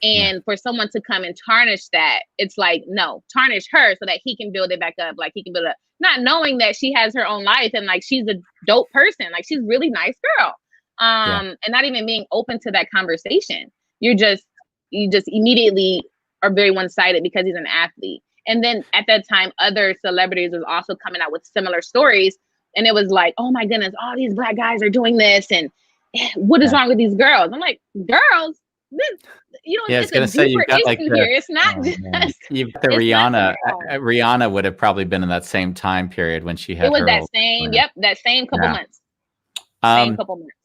And for someone to come and tarnish that, it's like, no, tarnish her so that he can build it back up. Like, he can build it up, not knowing that she has her own life and like she's a dope person. Like, she's a really nice girl. And not even being open to that conversation. You just immediately are very one-sided because he's an athlete. And then at that time, other celebrities was also coming out with similar stories. And it was like, oh my goodness, all these Black guys are doing this. And what is wrong with these girls? I'm like, girls? It's a deeper issue here. It's not just. You've got the Rihanna. Rihanna would have probably been in that same time period when she had. It was that same. Yep, that same couple months. Same couple months.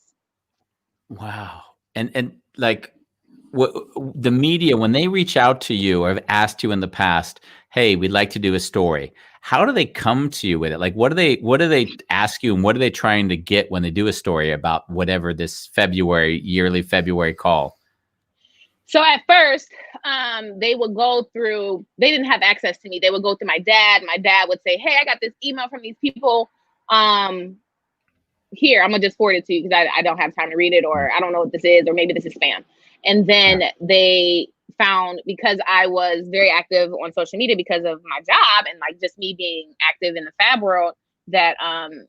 Wow, and like, the media, when they reach out to you or have asked you in the past, hey, we'd like to do a story. How do they come to you with it? Like, what do they ask you, and what are they trying to get when they do a story about whatever this yearly February call? So at first, they would go through, they didn't have access to me. They would go through my dad. My dad would say, hey, I got this email from these people. Here, I'm going to just forward it to you because I don't have time to read it, or I don't know what this is, or maybe this is spam. And then they found, because I was very active on social media because of my job and like just me being active in the fab world, that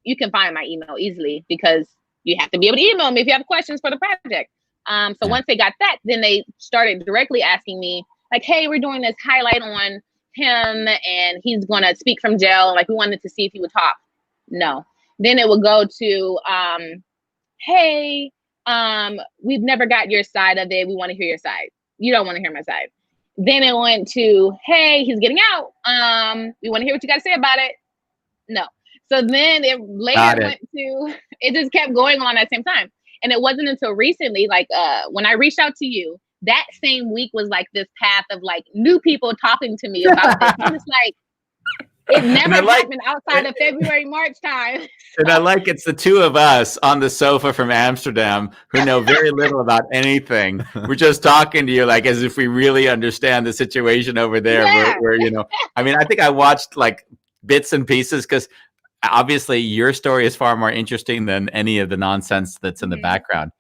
you can find my email easily because you have to be able to email me if you have questions for the project. So once they got that, then they started directly asking me like, hey, we're doing this highlight on him and he's going to speak from jail. Like, we wanted to see if he would talk. No. Then it would go to, hey, we've never got your side of it. We want to hear your side. You don't want to hear my side. Then it went to, hey, he's getting out. We want to hear what you got to say about it. No. So then it went to, it just kept going on at the same time. And it wasn't until recently, like when I reached out to you, that same week was like this path of like new people talking to me about this. And it's like, it never happened outside of February, March time. And I like, it's the two of us on the sofa from Amsterdam who know very little about anything. We're just talking to you like as if we really understand the situation over there. Where I mean, I think I watched like bits and pieces because obviously your story is far more interesting than any of the nonsense that's in the background.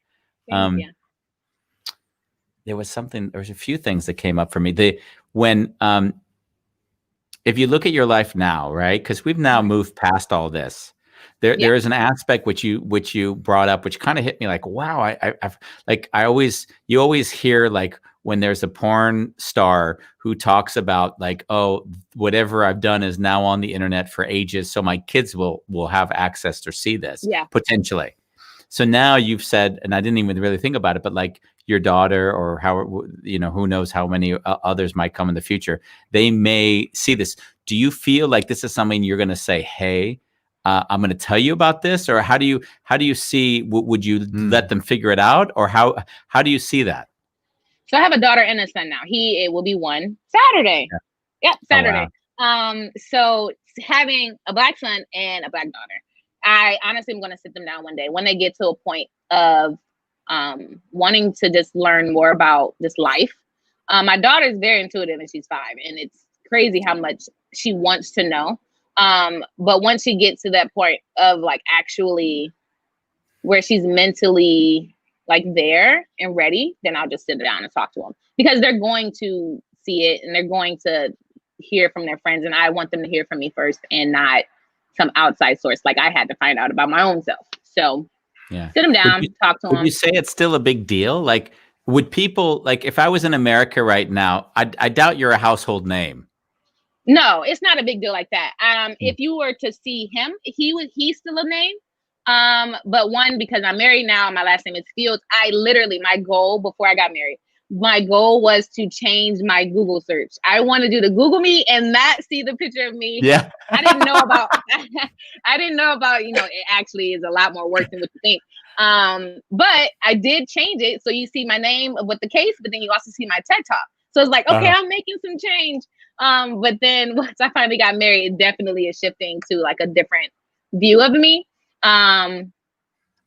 There was a few things that came up for me. If you look at your life now, right? Because we've now moved past all this. There is an aspect which you brought up, which kind of hit me like, wow, you always hear like when there's a porn star who talks about like, oh, whatever I've done is now on the internet for ages, so my kids will have access to see this potentially. So now you've said, and I didn't even really think about it, but like your daughter or who knows how many others might come in the future, they may see this. Do you feel like this is something you're going to say, hey, I'm going to tell you about this? Or how do you see, would you let them figure it out? Or how do you see that? So I have a daughter and a son now. It will be one Saturday. Yep, Saturday. Oh, wow. So having a Black son and a Black daughter, I honestly am going to sit them down one day when they get to a point of wanting to just learn more about this life. My daughter is very intuitive and she's 5, and it's crazy how much she wants to know. But once she gets to that point of like actually where she's mentally like there and ready, then I'll just sit down and talk to them, because they're going to see it and they're going to hear from their friends, and I want them to hear from me first and not some outside source like I had to find out about my own self. So Yeah. sit them down, talk to them. Would you say it's still a big deal? Like, would people, like, if I was in America right now, I doubt you're a household name. No, it's not a big deal like that. If you were to see him, he's still a name. But one, because I'm married now, my last name is Fields. My goal before I got married, my goal was to change my Google search. I want to do the Google me and not see the picture of me. Yeah. I didn't know about, it actually is a lot more work than what you think. But I did change it. So you see my name with the case, but then you also see my TED Talk. So it's like, okay, I'm making some change. But then once I finally got married, it definitely is shifting to like a different view of me.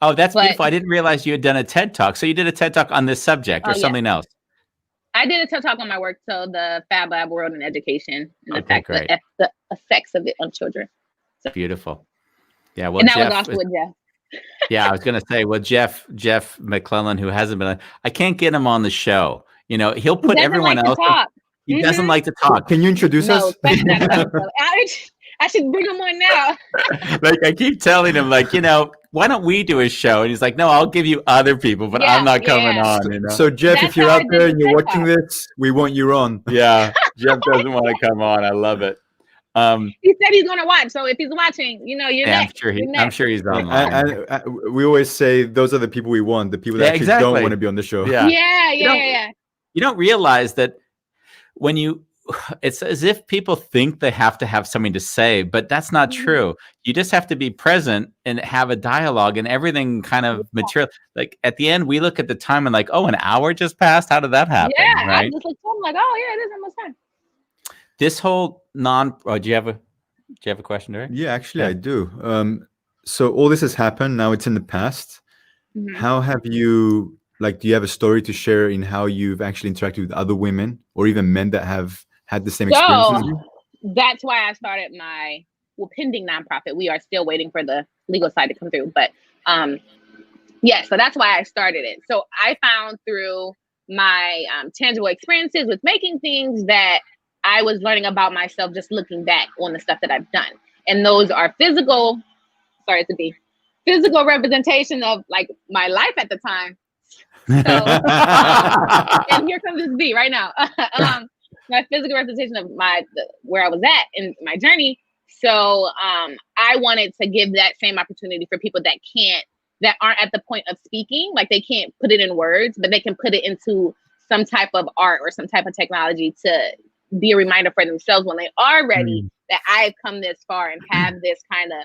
Oh, that's beautiful. I didn't realize you had done a TED Talk. So you did a TED Talk on this subject or something else? I did a TED Talk on my work, so the Fab Lab world and education and great. the effects of it on children. So. Beautiful. Yeah. Well, and that was also with Jeff. Yeah, I was going to say, well, Jeff McClellan, who hasn't been, I can't get him on the show. You know, he'll put everyone else. He doesn't like to talk. Can you introduce us? I should bring him on now. Like I keep telling him, like, why don't we do a show? And he's like, no, I'll give you other people, but I'm not coming on. So Jeff, if you're out there and you're watching this, we want you on. Yeah, Jeff doesn't want to come on. I love it. He said he's going to watch. So if he's watching, you're next. I'm sure he's online. We always say those are the people we want, the people that actually don't want to be on the show. Yeah. You don't realize that when it's as if people think they have to have something to say, but that's not true. You just have to be present and have a dialogue, and everything kind of material. Like at the end, we look at the time and like, oh, an hour just passed. How did that happen? Yeah, right? I just looked up like, oh yeah, it is almost time. This whole do you have a question, Derek? Yeah, actually, I do. So all this has happened. Now it's in the past. Mm-hmm. How have you, do you have a story to share in how you've actually interacted with other women or even men that have had the same experience as you? That's why I started my pending nonprofit. We are still waiting for the legal side to come through. But so that's why I started it. So I found through my tangible experiences with making things that I was learning about myself just looking back on the stuff that I've done. And those are physical representation of like my life at the time. So, and here comes this B right now. My physical representation of where I was at in my journey. So I wanted to give that same opportunity for people that aren't at the point of speaking, like they can't put it in words, but they can put it into some type of art or some type of technology to be a reminder for themselves when they are ready that I've come this far and have this kind of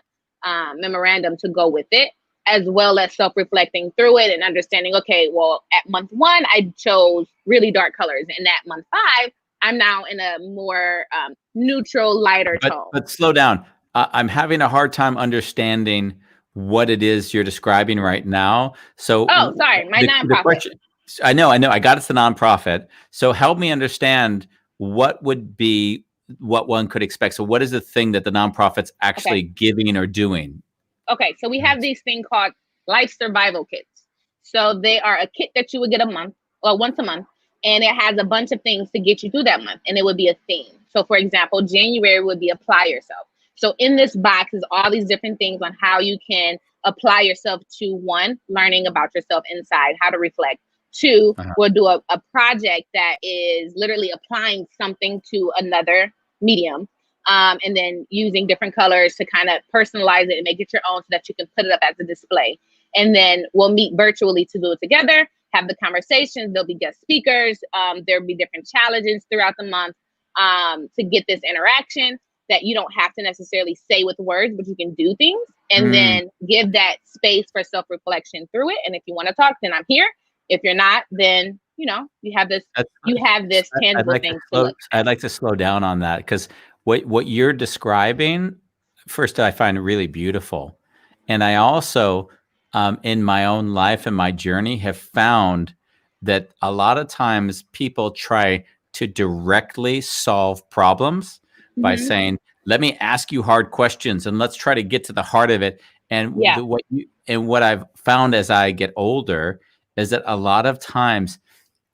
memorandum to go with it, as well as self-reflecting through it and understanding, okay, well, at month 1, I chose really dark colors. And at month 5, I'm now in a more neutral, lighter tone. But slow down. I'm having a hard time understanding what it is you're describing right now. So, sorry, my nonprofit. I know. I got it's the nonprofit. So help me understand what would be what one could expect. So what is the thing that the nonprofit's actually giving or doing? Okay, so we have these thing called life survival kits. So they are a kit that you would get once a month, and it has a bunch of things to get you through that month, and it would be a theme. So for example, January would be apply yourself. So in this box is all these different things on how you can apply yourself to 1, learning about yourself inside, how to reflect. 2, we'll do a project that is literally applying something to another medium. And then using different colors to kind of personalize it and make it your own so that you can put it up as a display. And then we'll meet virtually to do it together, have the conversations. There'll be guest speakers. There'll be different challenges throughout the month to get this interaction that you don't have to necessarily say with words, but you can do things and then give that space for self-reflection through it. And if you want to talk, then I'm here. If you're not, then, you have this tangible thing to look at. I'd like to slow down on that because what you're describing, first, I find really beautiful. And I also, in my own life and my journey, have found that a lot of times people try to directly solve problems by saying, let me ask you hard questions and let's try to get to the heart of it. And and what I've found as I get older is that a lot of times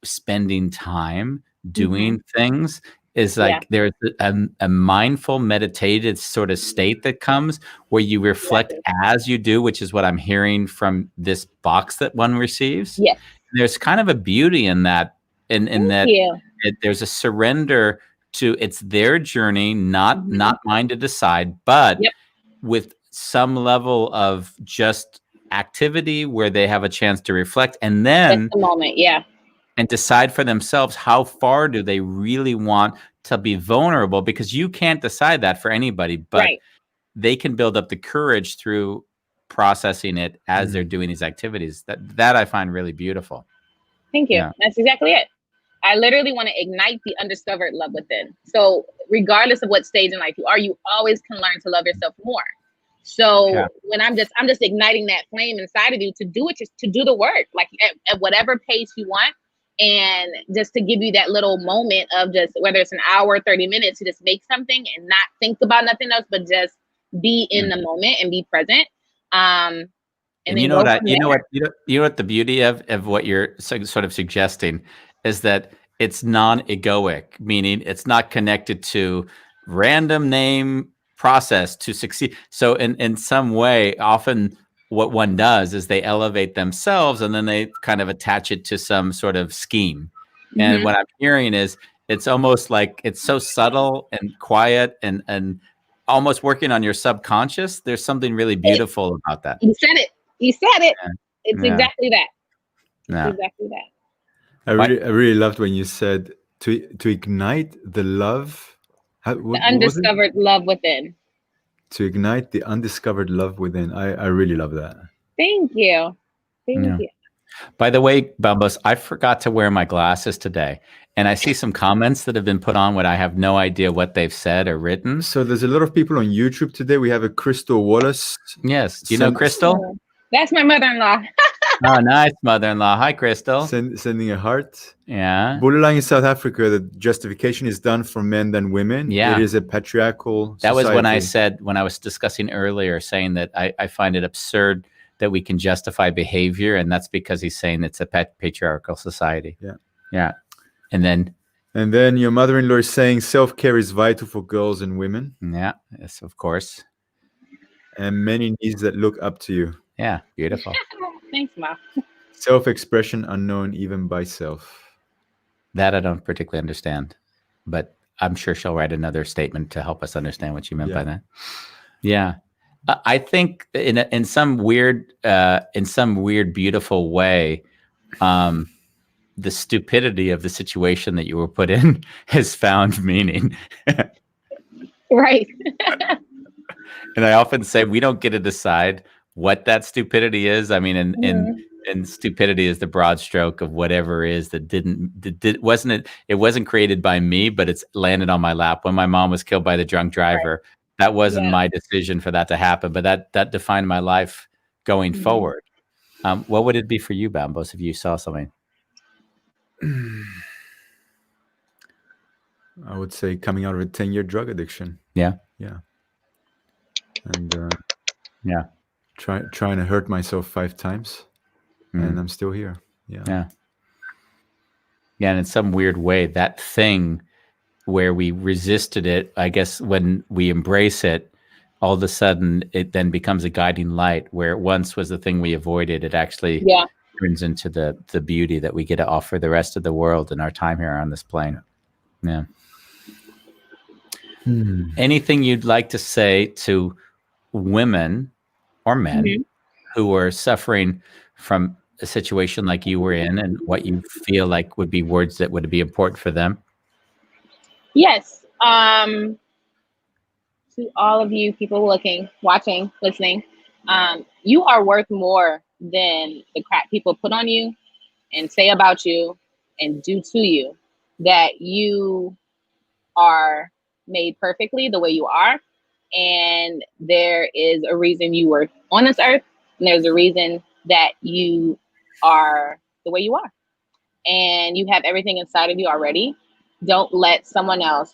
spending time doing things is like there's a mindful meditative sort of state that comes where you reflect as you do, which is what I'm hearing from this box that one receives. Yes. There's kind of a beauty in that, in that there's a surrender to it's their journey, not mine to decide, but with some level of just activity where they have a chance to reflect and then that's the moment, and decide for themselves how far do they really want to be vulnerable, because you can't decide that for anybody, but they can build up the courage through processing it as they're doing these activities. That I find really beautiful. Thank you. That's exactly it. I literally want to ignite the undiscovered love within. So regardless of what stage in life you are, you always can learn to love yourself more. So when I'm just igniting that flame inside of you to do it, just to do the work, like at whatever pace you want. And just to give you that little moment of just, whether it's an hour, 30 minutes, to just make something and not think about nothing else, but just be in the moment and be present. And you know what the beauty of what you're sort of suggesting is that it's non-egoic, meaning it's not connected to random name process to succeed. So in some way, often what one does is they elevate themselves and then they kind of attach it to some sort of scheme. And what I'm hearing is it's almost like it's so subtle and quiet and almost working on your subconscious. There's something really beautiful about that. You said it. You said it. It's exactly that. It's exactly that. I really loved when you said to ignite the love. The undiscovered love within. To ignite the undiscovered love within. I really love that. Thank you. Thank you. By the way, Bambos, I forgot to wear my glasses today. And I see some comments that have been put on what I have no idea what they've said or written. So there's a lot of people on YouTube today. We have a Crystal Wallace. Yes. Do you know Crystal? That's my mother-in-law. Oh, nice, mother-in-law. Hi, Crystal. Sending a heart. Yeah. Borderline in South Africa, the justification is done for men than women. Yeah. It is a patriarchal society. That was when I said, when I was discussing earlier, saying that I find it absurd that we can justify behavior. And that's because he's saying it's a patriarchal society. Yeah. Yeah. And then your mother-in-law is saying self-care is vital for girls and women. Yeah. Yes, of course. And many needs that look up to you. Yeah, beautiful. Thanks, Ma. Self-expression unknown even by self. That I don't particularly understand, but I'm sure she'll write another statement to help us understand what you meant by that. Yeah, I think in some weird, beautiful way, the stupidity of the situation that you were put in has found meaning. Right. And I often say we don't get to decide what that stupidity is. I mean, and stupidity is the broad stroke of whatever is that wasn't created by me, but it's landed on my lap. When my mom was killed by the drunk driver, that wasn't my decision for that to happen, but that defined my life going forward. What would it be for you, Bambos, if you saw something? I would say coming out of a 10-year drug addiction. Yeah. And trying to hurt myself 5 times, and I'm still here. Yeah. And in some weird way, that thing where we resisted it, I guess when we embrace it, all of a sudden it then becomes a guiding light. Where it once was the thing we avoided, it actually turns into the beauty that we get to offer the rest of the world in our time here on this plane. Yeah. Anything you'd like to say to women or men who are suffering from a situation like you were in, and what you feel like would be words that would be important for them? Yes. To all of you people watching, listening, you are worth more than the crap people put on you and say about you and do to you. That you are made perfectly the way you are. And there is a reason you were on this earth. And there's a reason that you are the way you are. And you have everything inside of you already. Don't let someone else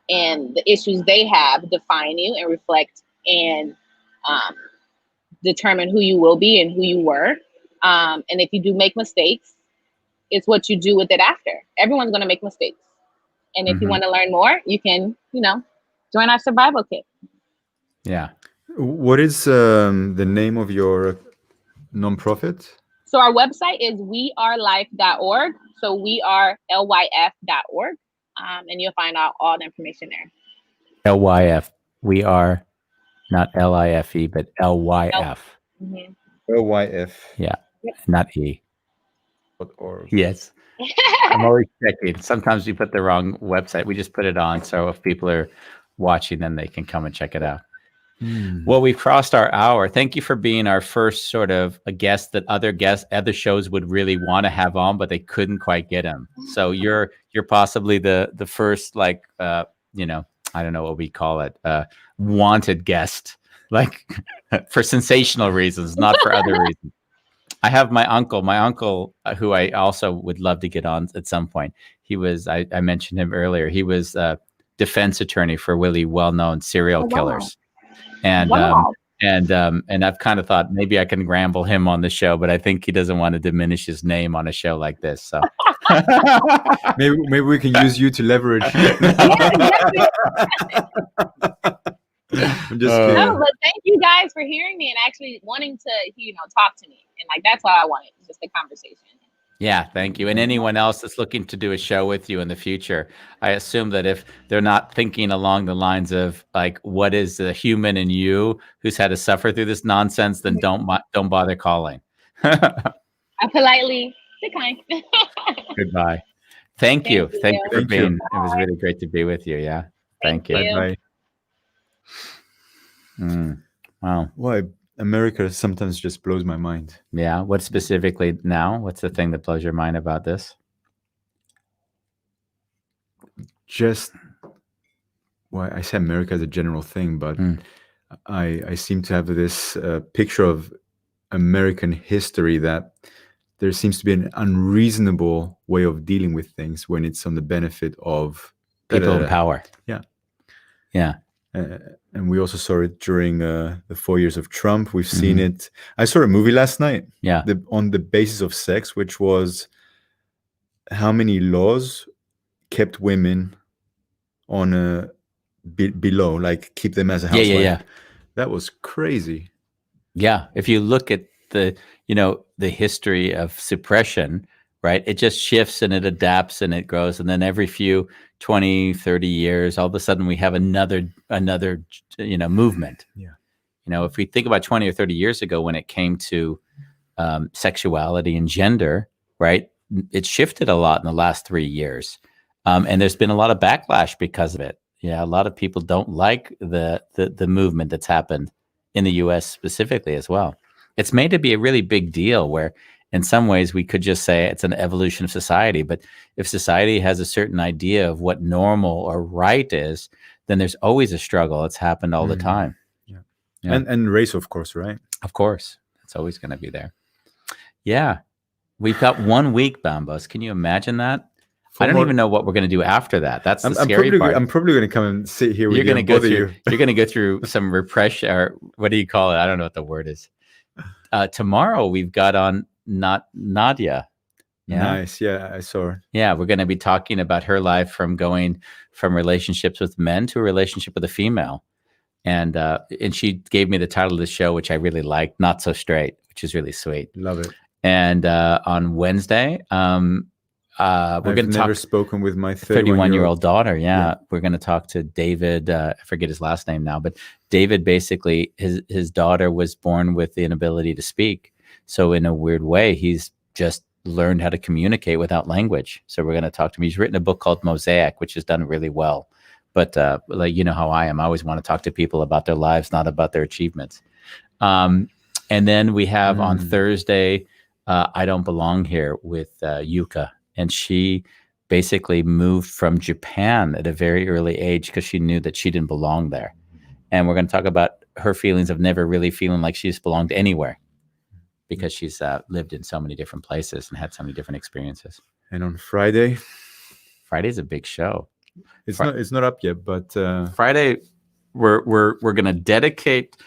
and the issues they have define you and reflect and determine who you will be and who you were. And if you do make mistakes, it's what you do with it after. Everyone's going to make mistakes. And if you want to learn more, you can, join our survival kit. Yeah. What is the name of your nonprofit? So our website is wearelife.org. So wearelyf.org. And you'll find out all the information there. LYF. We are not LIFE, but LYF. LYF. Yeah. Not E. .org. Yes. I'm always checking. Sometimes we put the wrong website. We just put it on. So if people are watching, then they can come and check it out. Well, we've crossed our hour. Thank you for being our first sort of a guest that other shows would really want to have on, but they couldn't quite get him. So you're possibly the first, like, I don't know what we call it, wanted guest, like for sensational reasons, not for other reasons. I have my uncle, who I also would love to get on at some point. He was, I mentioned him earlier. He was a defense attorney for really well-known serial killers. And and I've kind of thought maybe I can ramble him on the show, but I think he doesn't want to diminish his name on a show like this. So maybe we can use you to leverage. I'm just kidding. No, but thank you guys for hearing me and actually wanting to, talk to me. And like that's all I wanted, just a conversation. Yeah, thank you. And anyone else that's looking to do a show with you in the future, I assume that if they're not thinking along the lines of like, what is the human in you who's had to suffer through this nonsense, then don't bother calling. I politely decline. Goodbye. Thank you. Thank you for being. You. It was really great to be with you. Yeah. Thank you. Bye. Wow. Why America sometimes just blows my mind. Yeah. What specifically now? What's the thing that blows your mind about this? Just, well, I say America as a general thing, but I seem to have this picture of American history that there seems to be an unreasonable way of dealing with things when it's on the benefit of people in power. Yeah. Yeah. And we also saw it during the 4 years of Trump. We've seen it. I saw a movie last night. Yeah. On the basis of sex, which was how many laws kept women on below, like keep them as a housewife. Yeah. That was crazy. Yeah. If you look at the history of suppression, right? It just shifts and it adapts and it grows. And then every few 20, 30 years, all of a sudden we have another, movement. Yeah. If we think about 20 or 30 years ago, when it came to sexuality and gender, right? It shifted a lot in the last 3 years. And there's been a lot of backlash because of it. Yeah. A lot of people don't like the movement that's happened in the US specifically as well. It's made to be a really big deal where in some ways we could just say it's an evolution of society. But if society has a certain idea of what normal or right is, then there's always a struggle. It's happened all the time. Yeah. Yeah. And race, of course, right? Of course. It's always going to be there. Yeah. We've got 1 week, Bambos. Can you imagine that? I don't even know what we're going to do after that. That's the scary part. I'm probably going to come and sit here with you. You're going to go through some repression, or what do you call it? I don't know what the word is. Tomorrow we've got on Nadia. Yeah. Nice. Yeah, I saw her. Yeah, we're going to be talking about her life from going from relationships with men to a relationship with a female. And she gave me the title of the show, which I really liked, Not So Straight, which is really sweet. Love it. And on Wednesday, we're going to never spoken with my 31-year-old daughter. Yeah. We're going to talk to David. I forget his last name now, but David, basically his daughter was born with the inability to speak. So in a weird way, he's just learned how to communicate without language. So we're going to talk to him. He's written a book called Mosaic, which has done really well. But like, you know how I am. I always want to talk to people about their lives, not about their achievements. And then we have on Thursday, I Don't Belong Here with Yuka. And she basically moved from Japan at a very early age because she knew that she didn't belong there. And we're going to talk about her feelings of never really feeling like she's belonged anywhere because she's lived in so many different places and had so many different experiences. And on Friday's a big show. It's not up yet, but Friday we're going to dedicate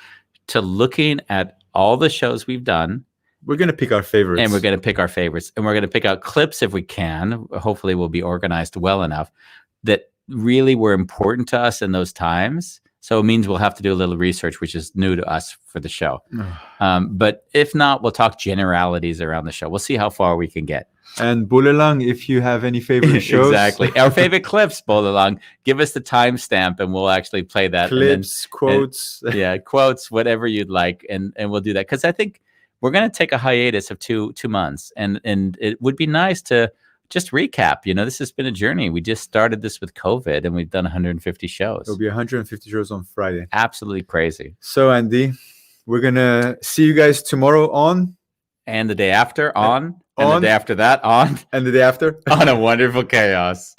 to looking at all the shows we've done. We're going to pick our favorites. And we're going to pick our favorites. And we're going to pick out clips if we can. Hopefully we'll be organized well enough that really were important to us in those times. So it means we'll have to do a little research, which is new to us for the show. But if not, we'll talk generalities around the show. We'll see how far we can get. And Bulelang, if you have any favorite shows. Exactly. Our favorite clips, Bulelang. Give us the timestamp and we'll actually play that. Clips, quotes. Quotes, whatever you'd like. And we'll do that. Because I think we're going to take a hiatus of two months. And it would be nice to just recap. This has been a journey. We just started this with COVID and we've done 150 shows. There'll be 150 shows on Friday. Absolutely crazy. So, Andy, we're going to see you guys tomorrow on. And the day after on. And the day after that on. And the day after on A Wonderful Chaos.